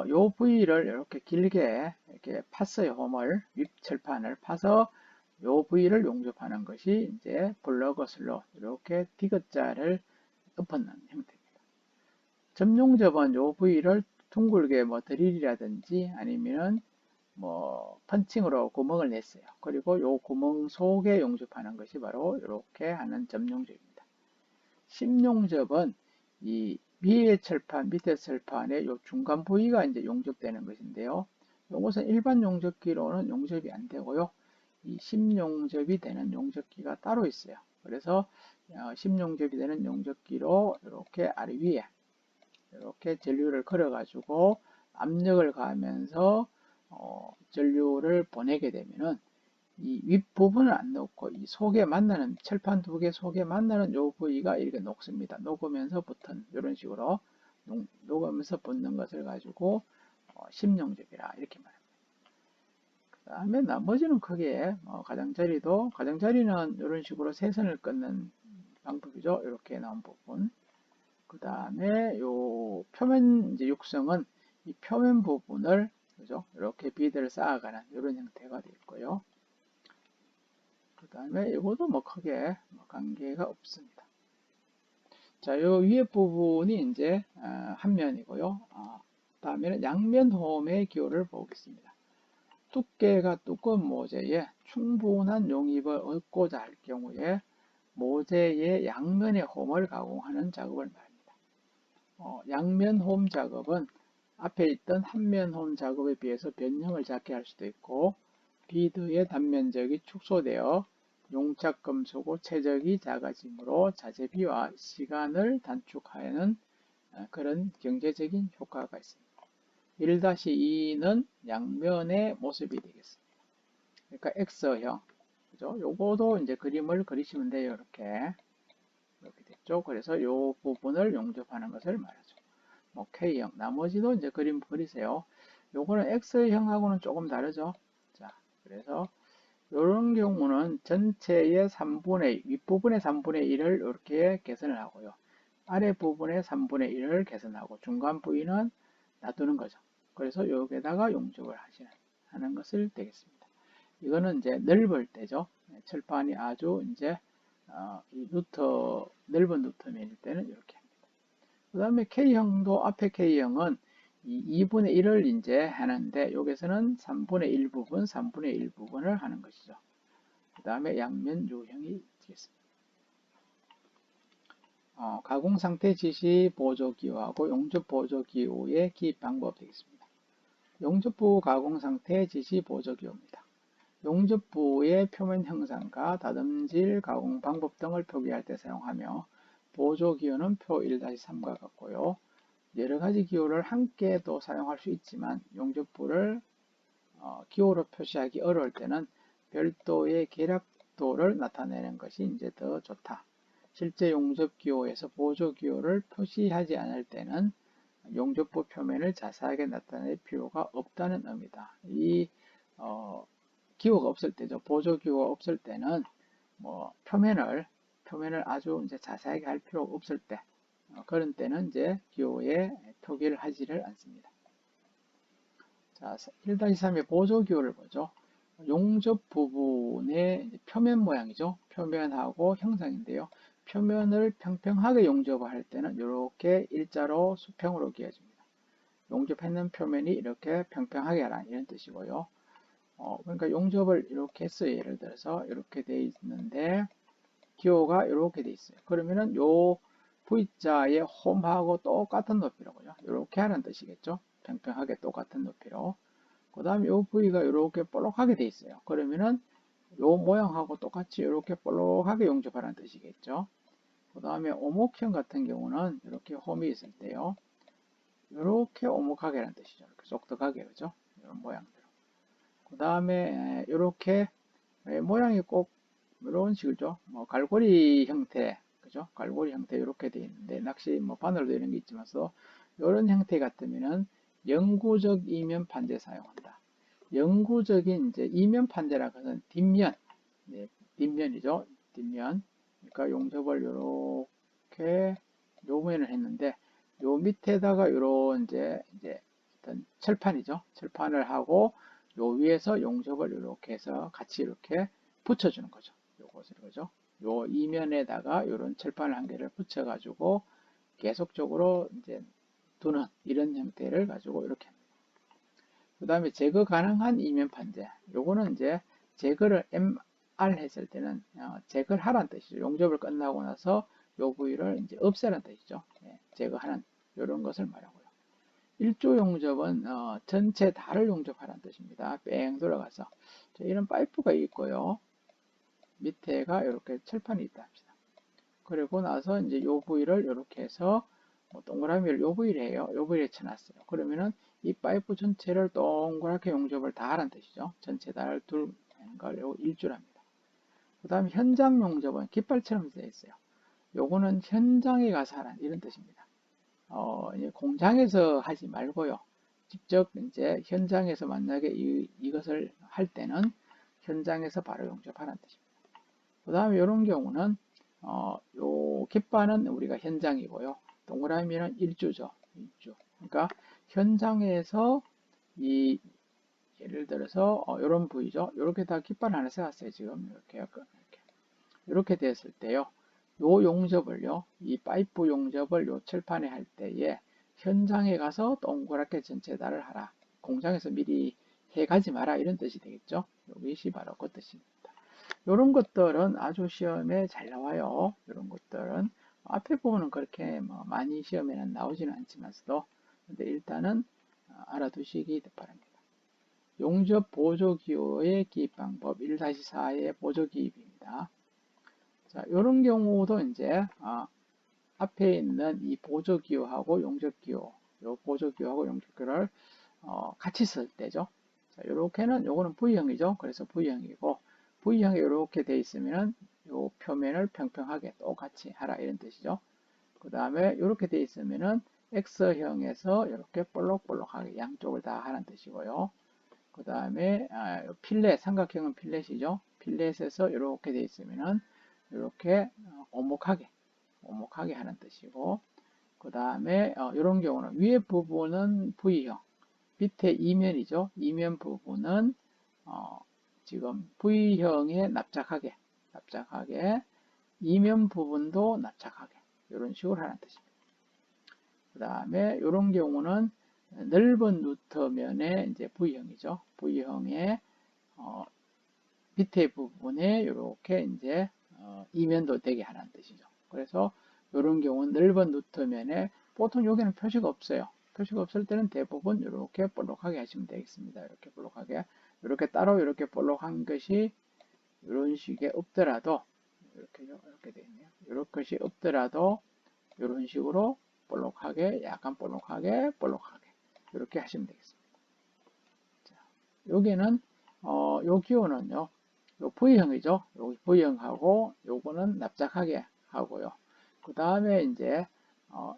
요 부위를 이렇게 길게 이렇게 팠어요. 홈을 윗철판을 파서 요 부위를 용접하는 것이 이제 플러그 슬롯 이렇게 디귿자를 엎어놓는 형태입니다. 점용접은 요 부위를 둥글게 뭐 드릴이라든지 아니면 뭐 펀칭으로 구멍을 냈어요. 그리고 요 구멍 속에 용접하는 것이 바로 이렇게 하는 점용접입니다. 심용접은 이 위의 철판, 밑에 철판의 요 중간 부위가 이제 용접되는 것인데요. 이것은 일반 용접기로는 용접이 안 되고요. 이 심용접이 되는 용접기가 따로 있어요. 그래서 심용접이 되는 용접기로 이렇게 아래 위에 이렇게 전류를 걸어가지고 압력을 가하면서 전류를 보내게 되면은 이 윗부분을 안 녹고 이 속에 만나는 철판 두 개 속에 만나는 요 부위가 이렇게 녹습니다. 녹으면서 붙은 이런 식으로 녹으면서 붙는 것을 가지고 심용접이라 이렇게 말합니다. 그 다음에 나머지는 크게 가장자리는 이런 식으로 세선을 끊는 방법이죠. 이렇게 나온 부분. 그 다음에 요 표면 이제 육성은 이 표면 부분을 그죠? 이렇게 비드를 쌓아가는 이런 형태가 되어 있고요. 그 다음에 이것도 뭐 크게 관계가 없습니다. 자, 요 위에 부분이 이제 한 면이고요. 다음에는 양면 홈의 기호를 보겠습니다. 두께가 두꺼운 모재에 충분한 용입을 얻고자 할 경우에 모재의 양면의 홈을 가공하는 작업을 말합니다. 양면 홈 작업은 앞에 있던 한면 홈 작업에 비해서 변형을 작게 할 수도 있고 비드의 단면적이 축소되어 용착 금수고 최적이 작아지므로 자재비와 시간을 단축하는 그런 경제적인 효과가 있습니다. 1-2는 양면의 모습이 되겠습니다. 그러니까 X형, 그죠? 요거도 이제 그림을 그리시면 돼요. 이렇게 됐죠. 그래서 요 부분을 용접하는 것을 말하죠. 뭐 K형, 나머지도 이제 그림 그리세요. 요거는 X형하고는 조금 다르죠. 자, 그래서 이런 경우는 전체의 3분의 2, 윗부분의 3분의 1을 이렇게 개선을 하고요. 아랫부분의 3분의 1을 개선하고 중간 부위는 놔두는 거죠. 그래서 여기에다가 용접을 하는 것을 되겠습니다. 이거는 이제 넓을 때죠. 철판이 아주 이제 이 넓은 누터면일 때는 이렇게 합니다. 그 다음에 K형도 앞에 K형은 이 2분의 1을 이제 하는데 여기서는 3분의 1 부분, 3분의 1 부분을 하는 것이죠. 그 다음에 양면 유형이 되겠습니다. 가공 상태 지시 보조기호하고 용접 보조기호의 기입 방법 되겠습니다. 용접부 가공 상태 지시 보조기호입니다. 용접부의 표면 형상과 다듬질 가공 방법 등을 표기할 때 사용하며 보조기호는 표 1-3과 같고요. 여러가지 기호를 함께 또 사용할 수 있지만 용접부를 기호로 표시하기 어려울 때는 별도의 계략도를 나타내는 것이 이제 더 좋다. 실제 용접 기호에서 보조 기호를 표시하지 않을 때는 용접부 표면을 자세하게 나타낼 필요가 없다는 의미다. 이 기호가 없을 때죠. 보조 기호가 없을 때는 뭐 표면을 아주 이제 자세하게 할 필요가 없을 때 그런 때는 이제 기호에 표기를 하지를 않습니다. 자, 1-3의 보조 기호를 보죠. 용접 부분의 표면 모양이죠. 표면하고 형상인데요. 표면을 평평하게 용접을 할 때는 이렇게 일자로 수평으로 그어줍니다. 용접했는 표면이 이렇게 평평하게 하라 이런 뜻이고요. 그러니까 용접을 이렇게 했어요. 예를 들어서 이렇게 돼 있는데 기호가 이렇게 돼 있어요. 그러면은 요 V자의 홈하고 똑같은 높이로고요. 이렇게 하는 뜻이겠죠. 평평하게 똑같은 높이로. 그 다음에 요 부위가 이렇게 볼록하게 돼 있어요. 그러면은 요 모양하고 똑같이 이렇게 볼록하게 용접하라는 뜻이겠죠. 그 다음에 오목형 같은 경우는 이렇게 홈이 있을 때요. 이렇게 오목하게라는 뜻이죠. 이렇게 쏙득하게, 그죠? 이런 모양대로. 그 다음에 이렇게 모양이 꼭 이런 식이죠. 뭐 갈고리 형태, 그죠? 갈고리 형태 이렇게 되어 있는데 낚시 뭐 바늘도 이런 게 있지만서 이런 형태 같으면은 영구적 이면 판재 사용한다. 영구적인 이제 이면 판재라고 하는 뒷면, 네, 뒷면이죠. 뒷면. 그러니까 용접을 이렇게 요면을 했는데 요 밑에다가 이런 이제 어떤 철판이죠. 철판을 하고 요 위에서 용접을 이렇게 해서 같이 이렇게 붙여주는 거죠. 요것을 그죠? 요 이면에다가 이런 철판을 한 개를 붙여가지고 계속적으로 이제 두는 이런 형태를 가지고 이렇게 합니다. 그 다음에 제거 가능한 이면 판재. 요거는 이제 제거를 MR 했을 때는 제거를 하라는 뜻이죠. 용접을 끝나고 나서 요 부위를 이제 없애라는 뜻이죠. 예, 제거하는 이런 것을 말하고요. 일조 용접은 전체 다를 용접하라는 뜻입니다. 뺑 돌아가서 이런 파이프가 있고요. 밑에가 이렇게 철판이 있다 합시다. 그리고 나서 이제 요 부위를 이렇게 해서 동그라미를 요 부위를 해요. 요 부위에 쳐놨어요. 그러면은 이 파이프 전체를 동그랗게 용접을 다 하라는 뜻이죠. 전체 다를 둘 걸 일주랍니다. 그 다음 현장 용접은 깃발처럼 되어 있어요. 요거는 현장에 가서 하라는 이런 뜻입니다. 공장에서 하지 말고요. 직접 이제 현장에서 만약에 이것을 할 때는 현장에서 바로 용접하라는 뜻입니다. 그 다음에 이런 경우는 요 깃발은 우리가 현장이고요. 동그라미는 일주죠. 일주. 그러니까 현장에서 이 예를 들어서 이런 부위죠. 이렇게 다 깃발 하나 세웠어요. 지금 이렇게 됐을 때요. 요 용접을요. 이 파이프 용접을 요 철판에 할 때에 현장에 가서 동그랗게 전체 다를 하라. 공장에서 미리 해가지 마라. 이런 뜻이 되겠죠. 이것이 바로 그 뜻입니다. 이런 것들은 아주 시험에 잘 나와요. 이런 것들은 앞에 부분은 그렇게 뭐 많이 시험에는 나오지는 않지만서도 근데 일단은 알아두시기 바랍니다. 용접 보조기호의 기입 방법 1-4의 보조기입입니다. 자, 이런 경우도 이제 앞에 있는 이 보조기호하고 용접기호, 요 보조기호하고 용접기호를 같이 쓸 때죠. 자, 요렇게는 요거는 V형이죠. 그래서 V형이고 V형이 이렇게 돼 있으면은 요 표면을 평평하게 똑같이 하라 이런 뜻이죠. 그 다음에 이렇게 돼 있으면은 X형에서 이렇게 볼록볼록하게 양쪽을 다 하라는 뜻이고요. 그 다음에 필렛, 삼각형은 필렛이죠. 필렛에서 이렇게 돼 있으면은 이렇게 오목하게 하는 뜻이고 그 다음에 이런 경우는 위에 부분은 V형 밑에 이면이죠. 이면 부분은 지금 V형에 납작하게 이면 부분도 납작하게 이런 식으로 하는 뜻입니다. 그 다음에 이런 경우는 넓은 루터면의 이제 V형이죠. V형의 밑에 부분에 이렇게 이제 이면도 되게 하는 뜻이죠. 그래서 이런 경우는 넓은 루터면에 보통 여기는 표시가 없어요. 표시가 없을 때는 대부분 이렇게 볼록하게 하시면 되겠습니다. 이렇게 볼록하게 이렇게 따로 이렇게 볼록한 것이 이런 식의 없더라도 이렇게 되어 있네요. 이런 것이 없더라도 이런 식으로 볼록하게 약간 볼록하게 이렇게 하시면 되겠습니다. 자, 여기는 요 기호는요. 요 V형이죠. 요 V형하고 요거는 납작하게 하고요. 그 다음에 이제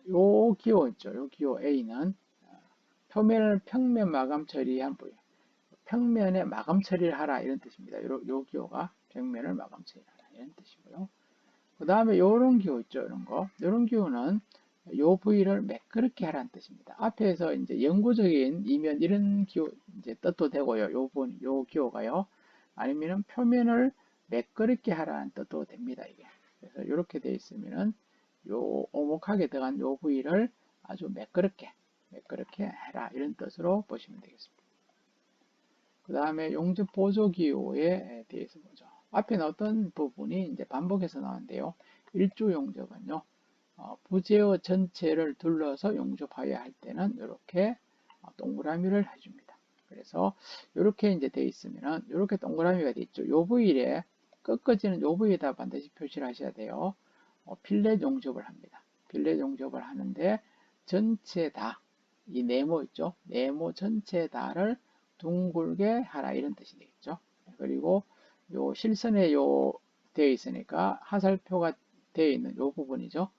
요 기호 있죠. 요 기호 A는 표면을 평면 마감 처리한 부위. 평면에 마감 처리를 하라 이런 뜻입니다. 요 기호가 평면을 마감 처리하라 이런 뜻이고요. 그 다음에 요런 기호 있죠. 이런 거. 요런 기호는 요 부위를 매끄럽게 하라는 뜻입니다. 앞에서 이제 영구적인 이면 이런 기호 이제 뜻도 되고요. 요 기호가요. 아니면은 표면을 매끄럽게 하라는 뜻도 됩니다. 이게. 그래서 이렇게 되어 있으면은 요 오목하게 들어간 요 부위를 아주 매끄럽게 해라 이런 뜻으로 보시면 되겠습니다. 그 다음에 용접 보조 기호에 대해서 보죠. 앞에 나왔던 부분이 이제 반복해서 나왔는데요. 일조 용접은요. 부제어 전체를 둘러서 용접하여야 할 때는 이렇게 동그라미를 해줍니다. 그래서 이렇게 이제 되어 있으면은 이렇게 동그라미가 되어 있죠. 요 부위에 꺾어지는 요 부위에다 반드시 표시를 하셔야 돼요. 필렛 용접을 합니다. 필렛 용접을 하는데 전체 다 이 네모 있죠. 네모 전체 다를 둥글게 하라 이런 뜻이 되겠죠. 그리고 요 실선에 요 되어 있으니까 하살표가 되어 있는 요 부분이죠.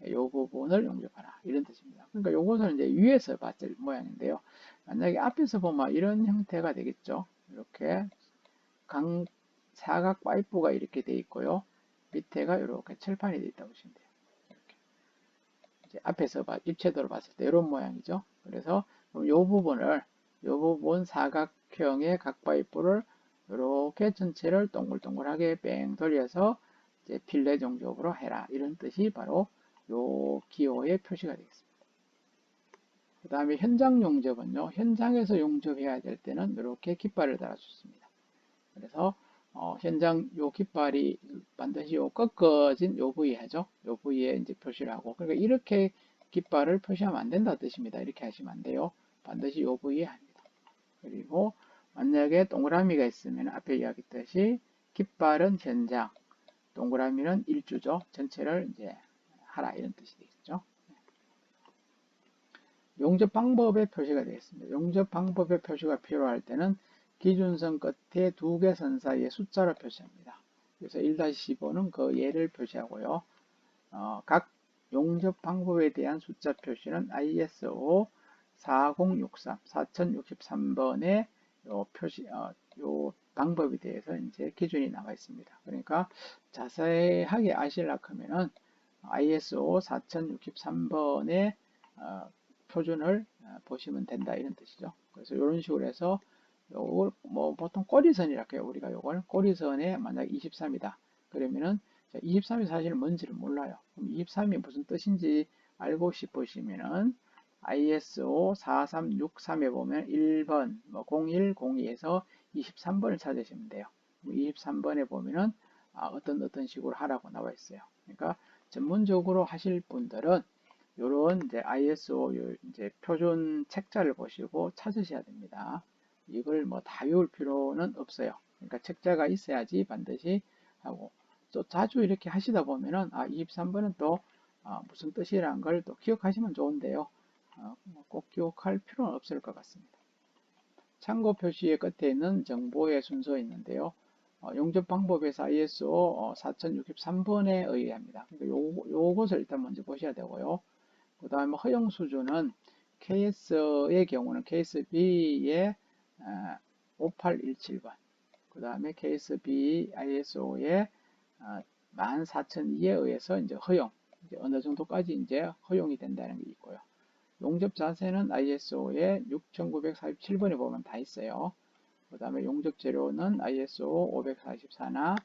이 부분을 용접하라 이런 뜻입니다. 그러니까 요것을 이제 위에서 봤을 모양인데요. 만약에 앞에서 보면 이런 형태가 되겠죠. 이렇게 사각 파이프가 이렇게 되어 있고요. 밑에가 이렇게 철판이 되어 있다고 보시면 돼요. 이렇게. 이제 앞에서 입체도로 봤을 때 이런 모양이죠. 그래서 요 부분 사각형의 각 파이프를 이렇게 전체를 동글동글하게 뺑 돌려서 이제 필렛 용접으로 해라 이런 뜻이 바로 요 기호의 표시가 되겠습니다. 그 다음에 현장 용접은요. 현장에서 용접해야 될 때는 이렇게 깃발을 달아줬습니다. 그래서 현장 요 깃발이 반드시 요 꺾어진 요 부위 하죠. 요 부위에 이제 표시를 하고, 그러니까 이렇게 깃발을 표시하면 안 된다 뜻입니다. 이렇게 하시면 안 돼요. 반드시 요 부위에 합니다. 그리고 만약에 동그라미가 있으면 앞에 이야기했듯이 깃발은 현장, 동그라미는 일주죠. 전체를 이제 하라 이런 뜻이 되겠죠. 용접 방법의 표시가 되겠습니다. 용접 방법의 표시가 필요할 때는 기준선 끝에 두 개 선 사이에 숫자로 표시합니다. 그래서 1-15는 그 예를 표시하고요. 각 용접 방법에 대한 숫자 표시는 ISO 4063, 4063번의 요 표시, 요 방법에 대해서 이제 기준이 나와 있습니다. 그러니까 자세하게 아시려고 하면은 ISO 4063번의 표준을 보시면 된다 이런 뜻이죠. 그래서 이런 식으로 해서 요걸 뭐 보통 꼬리선이라고 해요. 우리가 요걸 꼬리선에 만약 23이다. 그러면은 23이 사실 뭔지를 몰라요. 그럼 23이 무슨 뜻인지 알고 싶으시면은 ISO 4363에 보면 1번, 뭐 0102에서 23번을 찾으시면 돼요. 23번에 보면은 어떤 식으로 하라고 나와 있어요. 그러니까 전문적으로 하실 분들은 요런 이제 ISO 이제 표준 책자를 보시고 찾으셔야 됩니다. 이걸 뭐 다 외울 필요는 없어요. 그러니까 책자가 있어야지 반드시 하고, 또 자주 이렇게 하시다 보면은 23번은 또 무슨 뜻이라는 걸 또 기억하시면 좋은데요. 꼭 기억할 필요는 없을 것 같습니다. 참고 표시의 끝에 있는 정보의 순서 있는데요. 용접 방법에서 ISO 4063번에 의합니다. 그러니까 요것을 일단 먼저 보셔야 되고요. 그 다음에 허용 수준은 KS의 경우는 KSB의 5817번, 그 다음에 KSB ISO의 14002에 의해서 이제 허용, 이제 어느 정도까지 이제 허용이 된다는 게 있고요. 용접 자세는 ISO의 6947번에 보면 다 있어요. 그 다음에 용접 재료는 ISO 544나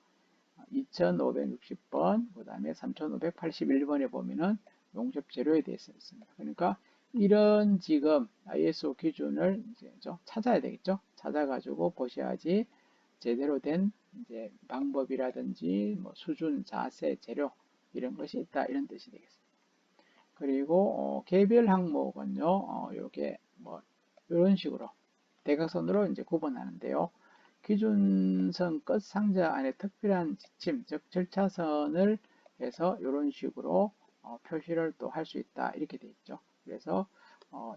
2560번, 그 다음에 3581번에 보면은 용접 재료에 대해서 있습니다. 그러니까 이런 지금 ISO 기준을 이제 찾아야 되겠죠. 찾아가지고 보셔야지 제대로 된 이제 방법이라든지 뭐 수준, 자세, 재료 이런 것이 있다 이런 뜻이 되겠습니다. 그리고 개별 항목은요, 요게 뭐 이런 식으로 대각선으로 이제 구분하는데요. 기준선 끝 상자 안에 특별한 지침, 즉 절차선을 해서 이런 식으로 표시를 또 할 수 있다 이렇게 되어 있죠. 그래서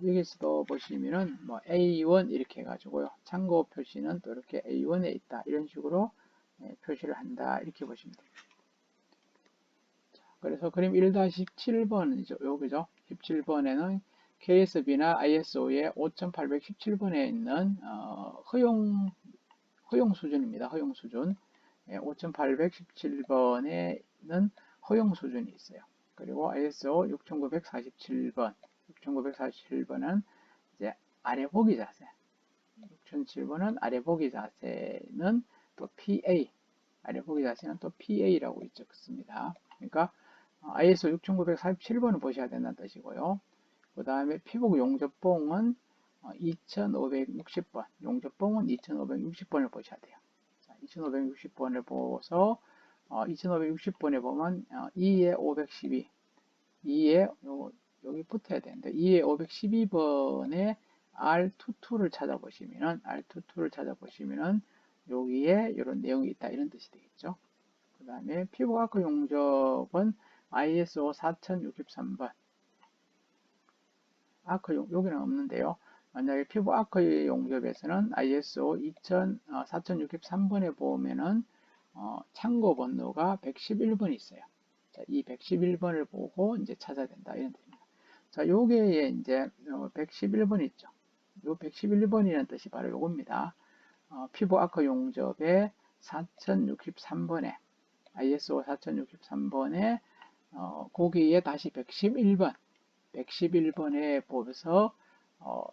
여기서도 보시면은 뭐 A1 이렇게 해가지고요. 참고 표시는 또 이렇게 A1에 있다 이런 식으로 표시를 한다 이렇게 보시면 됩니다. 그래서 그림 1-17번이죠. 여기죠. 17번에는 KSB나 ISO의 5817번에 있는 허용 수준입니다. 허용 수준. 5817번에는 허용 수준이 있어요. 그리고 ISO 6947번, 6947번은 이제 아래 보기 자세. 6007번은 아래 보기 자세는 또 PA, 아래 보기 자세는 또 PA라고 적습니다. 그러니까 ISO 6947번을 보셔야 된다는 뜻이고요. 그 다음에 피복 용접봉은 2560번, 용접봉은 2560번을 보셔야 돼요. 2560번을 보고서 2560번에 보면 2에 512, 2에 여기 붙어야 되는데 2에 512번에 R22를 찾아보시면은 R22를 찾아보시면은 여기에 이런 내용이 있다 이런 뜻이 되겠죠. 그 다음에 피부 아크 용접은 ISO 4063번 아크 여기는 없는데요. 만약에 피부 아크 용접에서는 ISO 4063번에 보면은 참고 번호가 111번이 있어요. 자, 이 111번을 보고 이제 찾아야 된다 이런 뜻입니다. 자, 요게 이제 111번 있죠. 요 111번이라는 뜻이 바로 요겁니다. 피부 아크 용접의 4063번에 ISO 4063번에 거기에 다시 111번 111번에 보면서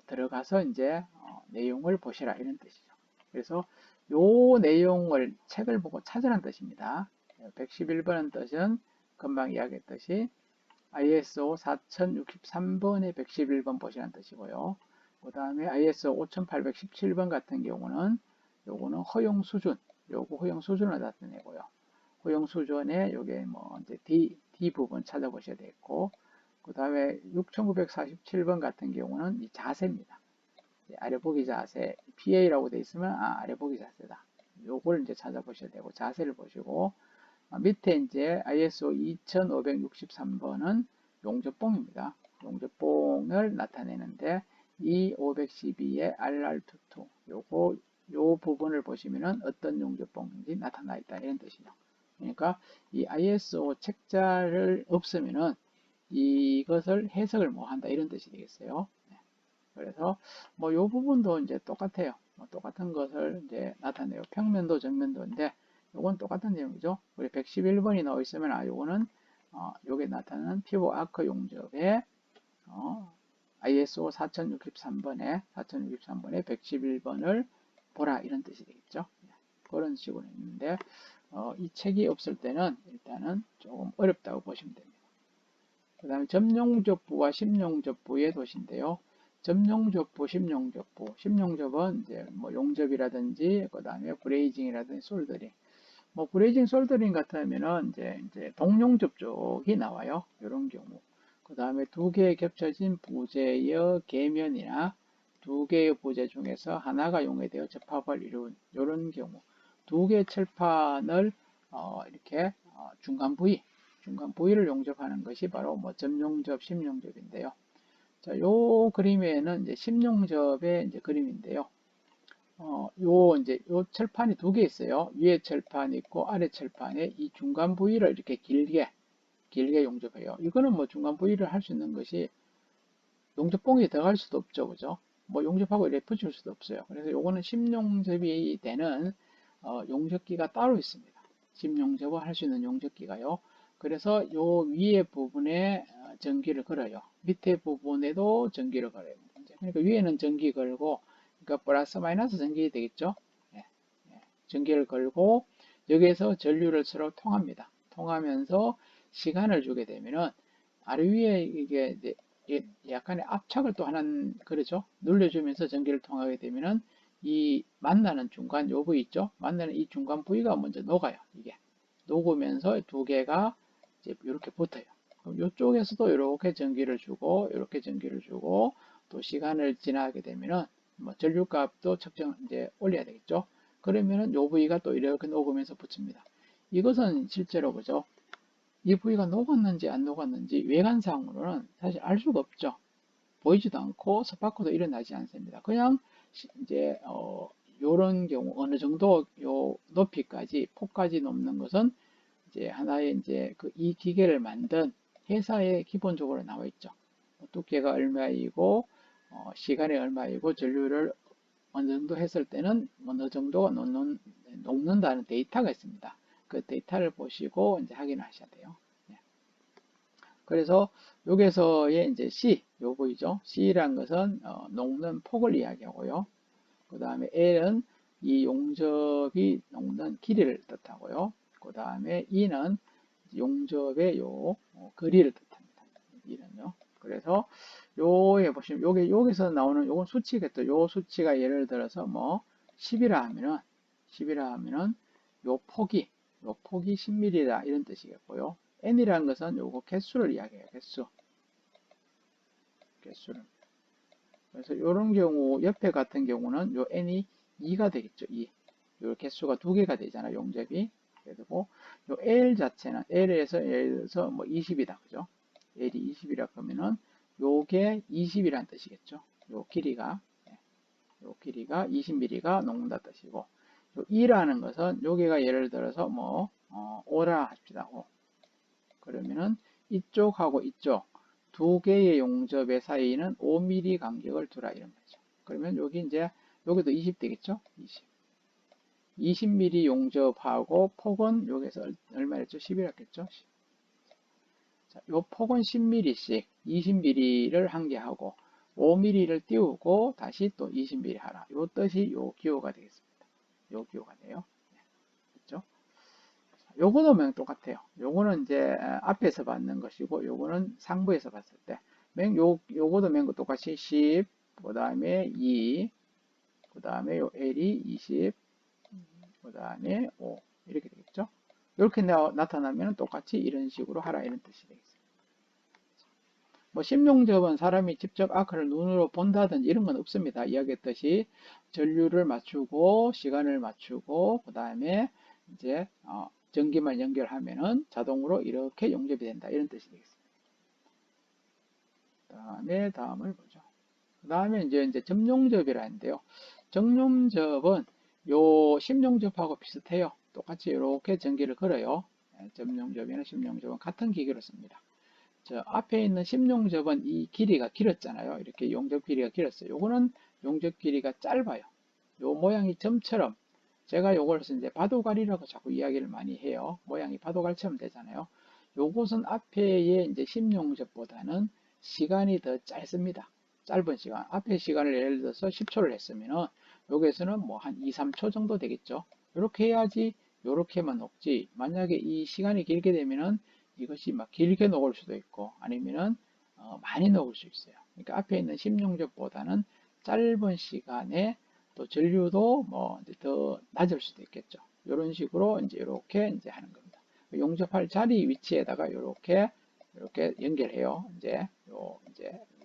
들어가서 이제 내용을 보시라 이런 뜻이죠. 그래서 요 내용을 책을 보고 찾으라는 뜻입니다. 111번은 뜻은 금방 이야기했듯이 ISO 4063번에 111번 보시라는 뜻이고요. 그 다음에 ISO 5817번 같은 경우는 요거는 허용 수준, 요거 허용 수준을 나타내고요. 허용 수준에 요게 뭐 이제 D 부분 찾아보셔야 되겠고, 그 다음에 6947번 같은 경우는 이 자세입니다. 아래 보기 자세, PA라고 되어 있으면 아래 보기 자세다. 요걸 이제 찾아보셔야 되고 자세를 보시고, 밑에 이제 ISO 2563번은 용접봉입니다. 용접봉을 나타내는데 이 512의 RR22 요 부분을 보시면은 어떤 용접봉인지 나타나 있다 이런 뜻이죠. 그러니까 이 ISO 책자를 없으면은 이것을 해석을 못 한다 이런 뜻이 되겠어요. 그래서 뭐 요 부분도 이제 똑같아요. 뭐 똑같은 것을 이제 나타내요. 평면도 정면도인데 요건 똑같은 내용이죠. 우리 111번이 나와 있으면 요거는 요게 나타나는 피부 아크 용접의 ISO 4063번에 111번을 보라 이런 뜻이 되겠죠. 그런 식으로 있는데 이 책이 없을 때는 일단은 조금 어렵다고 보시면 됩니다. 그 다음에 점용접부와 심용접부의 도시인데요. 점용접부, 심용접부. 심용접은 이제 뭐 용접이라든지, 그 다음에 브레이징이라든지 솔더링. 뭐 브레이징 솔더링 같으면은 이제 동용접 쪽이 나와요. 이런 경우. 그 다음에 두 개 겹쳐진 부재의 계면이나 두 개의 부재 중에서 하나가 용해되어 접합을 이룬 이런 경우. 두 개의 철판을 이렇게 중간 부위를 용접하는 것이 바로 뭐 점용접, 심용접인데요. 자, 요 그림에는 이제 심용접의 이제 그림인데요. 요 철판이 두 개 있어요. 위에 철판 있고 아래 철판에 이 중간 부위를 이렇게 길게 용접해요. 이거는 뭐 중간 부위를 할 수 있는 것이 용접봉이 들어갈 수도 없죠. 그죠? 뭐 용접하고 이렇게 붙일 수도 없어요. 그래서 요거는 심용접이 되는 용접기가 따로 있습니다. 심용접을 할 수 있는 용접기가요. 그래서 요 위에 부분에 전기를 걸어요. 밑에 부분에도 전기를 걸어요. 그러니까 위에는 전기 걸고, 그러니까 플러스 마이너스 전기 되겠죠. 예, 전기를 걸고 여기에서 전류를 서로 통합니다. 통하면서 시간을 주게 되면은 아래 위에 이게 이제 약간의 압착을 또 하는 그러죠. 눌러주면서 전기를 통하게 되면은 이 만나는 중간 요 부위 있죠. 만나는 이 중간 부위가 먼저 녹아요. 이게 녹으면서 두 개가 이제 이렇게 붙어요. 그럼 이쪽에서도 이렇게 전기를 주고 이렇게 전기를 주고 또 시간을 지나게 되면은 뭐 전류값도 측정 이제 올려야 되겠죠. 그러면은 요 부위가 또 이렇게 녹으면서 붙습니다. 이것은 실제로 그죠? 이 부위가 녹았는지 안 녹았는지 외관상으로는 사실 알 수가 없죠. 보이지도 않고 스파크도 일어나지 않습니다. 그냥 이제 요런 경우 어느 정도 요 높이까지 폭까지 높는 것은 이제 하나의 이제 그 이 기계를 만든 회사에 기본적으로 나와 있죠. 두께가 얼마이고 시간이 얼마이고 전류를 어느 정도 했을 때는 어느 정도 녹는다는 데이터가 있습니다. 그 데이터를 보시고 이제 확인하셔야 돼요. 네. 그래서 여기서의 이제 C, 요 보이죠? C라는 것은 녹는 폭을 이야기하고요. 그 다음에 L은 이 용접이 녹는 길이를 뜻하고요. 그 다음에 E는 용접의 요 거리를 뜻합니다. E는요. 그래서 요에 보시면 여기서 나오는 요건 수치겠죠. 요 수치가 예를 들어서 뭐 10이라 하면은 요 폭이 10mm다 이런 뜻이겠고요. n이라는 것은 요거 개수를 이야기해요. 개수를. 그래서 이런 경우 옆에 같은 경우는 요 n이 2가 되겠죠. 2. 요 개수가 두 개가 되잖아요. 용접이. 그리고 요 L 자체는 L에서 예를 들어서 뭐 20이다. 그죠? L이 20이라 그러면은 요게 20이란 뜻이겠죠. 요 길이가 20mm가 녹는다 뜻이고, 요 2라는 것은 여기가 예를 들어서 뭐 5라 합시다. 5. 그러면은 이쪽하고 이쪽 두 개의 용접의 사이는 5mm 간격을 두라 이런 거죠. 그러면 여기 이제 여기도 20 되겠죠? 20mm 용접하고 폭은 여기서 얼마였죠? 10이라 했죠? 자, 요 폭은 10mm씩 20mm를 한 개 하고 5mm를 띄우고 다시 또 20mm 하라. 요 뜻이 요 기호가 되겠습니다. 요 기호가 돼요. 네, 그렇죠? 요거도 맹 똑같아요. 요거는 이제 앞에서 받는 것이고, 요거는 상부에서 봤을 때. 요거도 맹 똑같이 10, 그 다음에 2, 그 다음에 요 L이 20, 그 다음에 5. 이렇게 되겠죠. 이렇게 나타나면 똑같이 이런 식으로 하라 이런 뜻이 되겠습니다. 뭐 심용접은 사람이 직접 아크를 눈으로 본다든지 이런 건 없습니다. 이야기했듯이 전류를 맞추고 시간을 맞추고 그 다음에 이제 전기만 연결하면은 자동으로 이렇게 용접이 된다 이런 뜻이 되겠습니다. 그다음에 다음을 보죠. 그다음에 이제 점용접이라는데요. 점용접은 요 심용접하고 비슷해요. 똑같이 이렇게 전기를 걸어요. 점용접이나 심용접은 같은 기계로 씁니다. 저 앞에 있는 심용접은 이 길이가 길었잖아요. 이렇게 용접 길이가 길었어요. 요거는 용접 길이가 짧아요. 요 모양이 점처럼 제가 요걸 이제 바도갈이라고 자꾸 이야기를 많이 해요. 모양이 바도갈처럼 되잖아요. 요것은 앞에의 이제 심용접보다는 시간이 더 짧습니다. 짧은 시간. 앞에 시간을 예를 들어서 10초를 했으면은 여기에서는 뭐 한 2, 3초 정도 되겠죠. 이렇게 해야지 요렇게만 녹지. 만약에 이 시간이 길게 되면은 이것이 막 길게 녹을 수도 있고 아니면은 많이 녹을 수 있어요. 그러니까 앞에 있는 심용접보다는 짧은 시간에 또 전류도 뭐 이제 더 낮을 수도 있겠죠. 이런 식으로 이제 이렇게 이제 하는 겁니다. 용접할 자리 위치에다가 이렇게 연결해요. 이제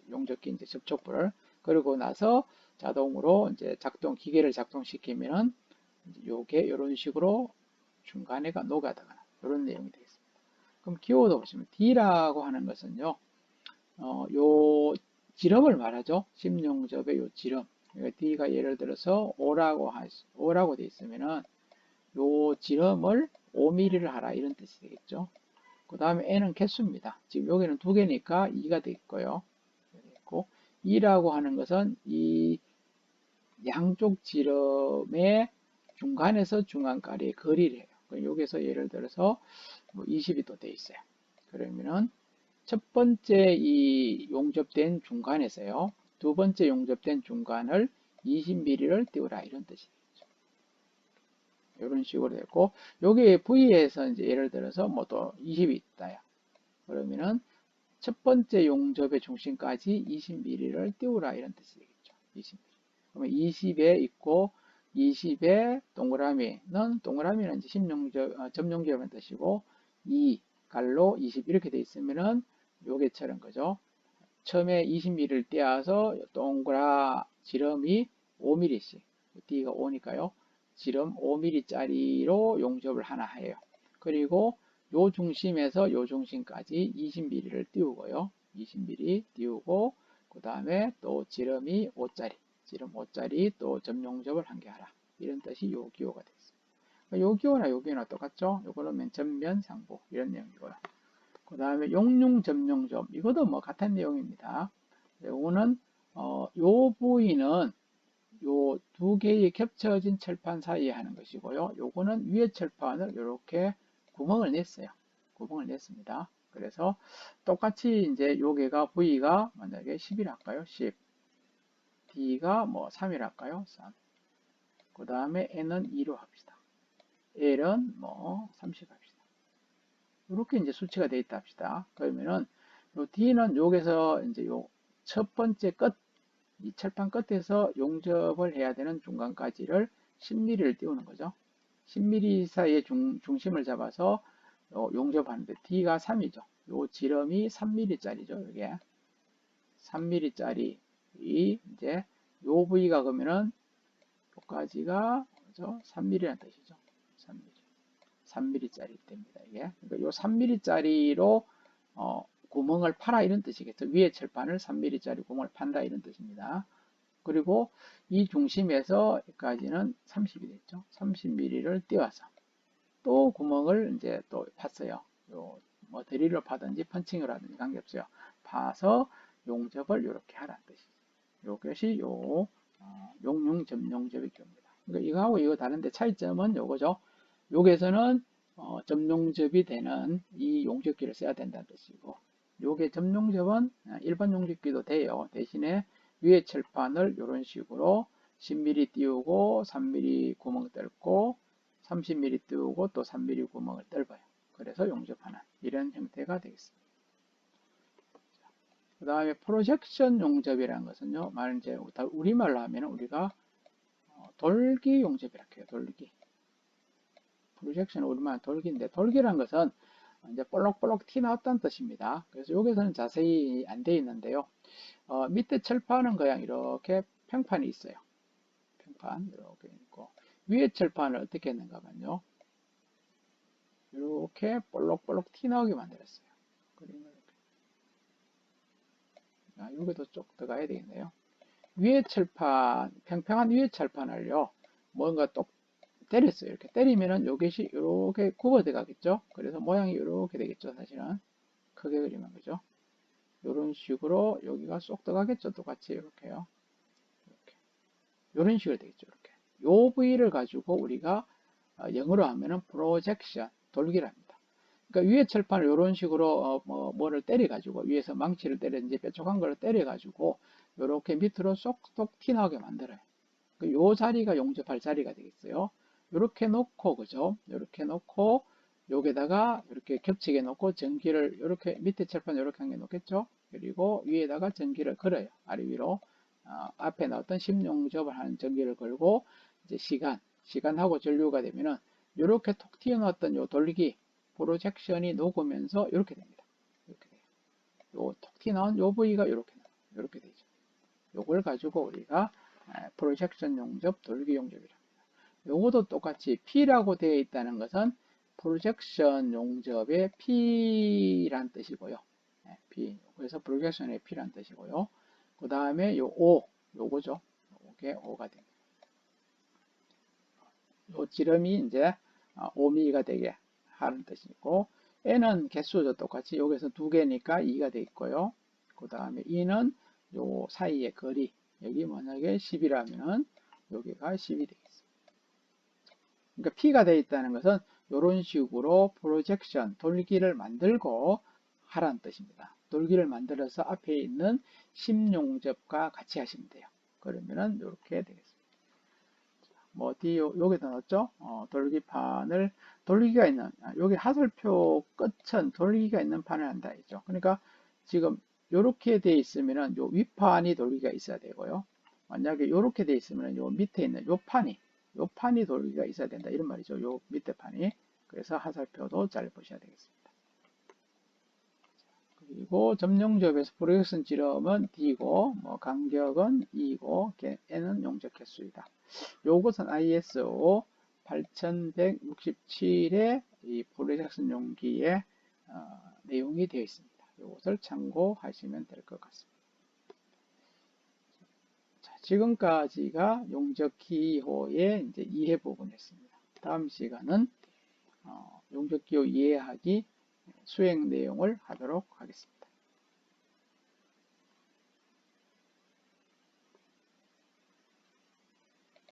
용접기 이제 접촉부를 그러고 나서 자동으로 이제 기계를 작동시키면은 요게 이런 식으로 중간에가 녹아다가는 이런 내용이 되겠습니다. 그럼 키워드 보시면 D라고 하는 것은요, 요 지름을 말하죠. 심용접의 요 지름. 그러니까 D가 예를 들어서 O라고 되어 있으면은 요 지름을 5mm를 하라 이런 뜻이 되겠죠. 그 다음에 N은 개수입니다. 지금 여기는 두 개니까 2가 되어 있고요. 있고 2라고 하는 것은 이 양쪽 지름의 중간에서 중간까지의 거리를 해요. 여기서 예를 들어서 뭐 20이 또 되어 있어요. 그러면은 첫 번째 이 용접된 중간에서요. 두 번째 용접된 중간을 20mm를 띄우라 이런 뜻이 되겠죠. 이런 식으로 됐고 여기 V에서 이제 예를 들어서 뭐 또 20이 있다. 그러면은 첫 번째 용접의 중심까지 20mm를 띄우라 이런 뜻이 되겠죠. 20mm. 그러면 20에 있고 20에 동그라미는 이제 점용접이라는 뜻이고 2 갈로 20 이렇게 돼 있으면은 요게처럼 그죠. 처음에 20mm를 떼어서 동그라 지름이 5mm씩 D가 5니까요. 지름 5mm짜리로 용접을 하나 해요. 그리고 요 중심에서 요 중심까지 20mm를 띄우고요. 20mm 띄우고 그 다음에 또 지름이 5짜리 지름 5짜리 또 점용접을 한 개 하라. 이런 뜻이 요 기호가 됐습니다. 요 기호나 요 기호나 똑같죠? 요거는 전면 상부 이런 내용이고요. 그 다음에 용융 점용접 이것도 뭐 같은 내용입니다. 요거는 요 부위는 요 두 개의 겹쳐진 철판 사이에 하는 것이고요. 요거는 위에 철판을 이렇게 구멍을 냈어요. 구멍을 냈습니다. 그래서 똑같이 이제 요게가 V가 만약에 10이라 할까요? 10. D가 뭐 3이라 할까요? 3. 그 다음에 N은 2로 합시다. L은 뭐 30 합시다. 이렇게 이제 수치가 되어 있다 합시다. 그러면은 요 D는 여기서 이제 요 첫 번째 이 철판 끝에서 용접을 해야 되는 중간까지를 10mm를 띄우는 거죠. 10mm 사이의 중심을 잡아서 용접하는데 D가 3이죠. 요 지름이 3mm짜리죠. 이게 3mm짜리 이제 요 부위가 그러면은 요까지가 그죠? 3mm라는 뜻이죠. 3mm. 3mm짜리 됩니다. 이게 그러니까 요 3mm짜리로 구멍을 파라 이런 뜻이겠죠. 위에 철판을 3mm짜리 구멍을 판다 이런 뜻입니다. 그리고 이 중심에서 여기까지는 30이 됐죠. 30mm를 띄워서 또 구멍을 이제 또 팠어요. 뭐 드릴로 파든지 펀칭으로 하든지 관계없어요. 파서 용접을 이렇게 하라는 뜻이죠. 이것이 용융 점용접의 기호입니다. 그러니까 이거하고 이거 다른데 차이점은 요거죠. 여기에서는 점용접이 되는 이 용접기를 써야 된다는 뜻이고 요게 점용접은 일반 용접기도 돼요. 대신에 위에 철판을 이런 식으로 10mm 띄우고 3mm 구멍 뚫고 30mm 뜨고 또 3mm 구멍을 뚫어요. 그래서 용접하는 이런 형태가 되겠습니다. 그 다음에 프로젝션 용접이라는 것은요, 말 이제 우리말로 하면 우리가 돌기 용접이라고 해요. 돌기. 프로젝션은 우리말 돌기인데, 돌기란 것은 이제 볼록볼록 티 나왔다는 뜻입니다. 그래서 여기서는 자세히 안 되어 있는데요. 밑에 철판은 그냥 이렇게 평판이 있어요. 평판 이렇게 있고, 위에 철판을 어떻게 했는가 하면요, 이렇게 볼록볼록 티 나오게 만들었어요. 그림을 이렇게. 여기도 쭉 들어가야 되겠네요. 위에 철판, 평평한 위에 철판을요, 뭔가 또 때렸어요. 이렇게 때리면은 요것이 이렇게 굽어 들어가겠죠. 그래서 모양이 이렇게 되겠죠. 사실은 크게 그리면 그죠. 이런 식으로 여기가 쏙 들어가겠죠. 똑같이 이렇게요. 이렇게 이런 식으로 되겠죠. 이렇게 요 부위를 가지고 우리가 영어로 하면은 프로젝션 돌기랍니다. 그러니까 위에 철판을 이런 식으로 뭐를 때려 가지고 위에서 망치를 때리든지 뾰족한 걸 때려 가지고 이렇게 밑으로 쏙쏙 튀나오게 만들어요. 요 자리가 용접할 자리가 되겠어요. 이렇게 놓고 그죠? 이렇게 놓고 여기다가 이렇게 겹치게 놓고 전기를 이렇게 밑에 철판 이렇게 한 개 놓겠죠? 그리고 위에다가 전기를 걸어요. 아래 위로. 앞에 나왔던 심용접을 하는 전기를 걸고 이제 시간하고 전류가 되면은 이렇게 톡 튀어나왔던 요 돌리기 프로젝션이 녹으면서 이렇게 됩니다. 이렇게 돼요. 요 톡 튀어나온 요 부위가 이렇게 나와요. 이렇게 되죠. 요걸 가지고 우리가 프로젝션 용접, 돌기 용접이랍니다. 요것도 똑같이 P라고 되어 있다는 것은 프로젝션 용접의 P란 뜻이고요. P. 그래서 프로젝션의 P란 뜻이고요. 그 다음에 요 O, 요거죠. 요게 O가 됩니다. 요 지름이 이제 5mm가 되게 하는 뜻이고, N은 개수도 똑같이 여기서 2개니까 2가 되어 있고요. 그 다음에 E는 요 사이의 거리, 여기 만약에 10이라면 여기가 10이 되겠습니다. 그러니까 P가 되어 있다는 것은 이런 식으로 프로젝션, 돌기를 만들고 하라는 뜻입니다. 돌기를 만들어서 앞에 있는 심용접과 같이 하시면 돼요. 그러면은 이렇게 되겠습니다. 뭐 어디 여기다 넣었죠? 돌기판을 돌기가 있는 여기 하설표 끝은 돌기가 있는 판을 한다 했죠. 그러니까 지금 이렇게 돼 있으면은 요 윗판이 돌기가 있어야 되고요. 만약에 이렇게 돼 있으면 요 밑에 있는 요 판이 돌기가 있어야 된다 이런 말이죠. 요 밑에 판이. 그래서 하설표도 잘 보셔야 되겠습니다. 그리고 점용접에서 프로젝션 지름은 D고 뭐 간격은 E고 N은 용접 개수이다. 요것은 ISO 8167의 이 프로젝션 용기의 내용이 되어 있습니다. 이것을 참고하시면 될 것 같습니다. 자, 지금까지가 용접 기호의 이제 이해 부분이었습니다. 다음 시간은 용접 기호 이해하기 수행 내용을 하도록 하겠습니다.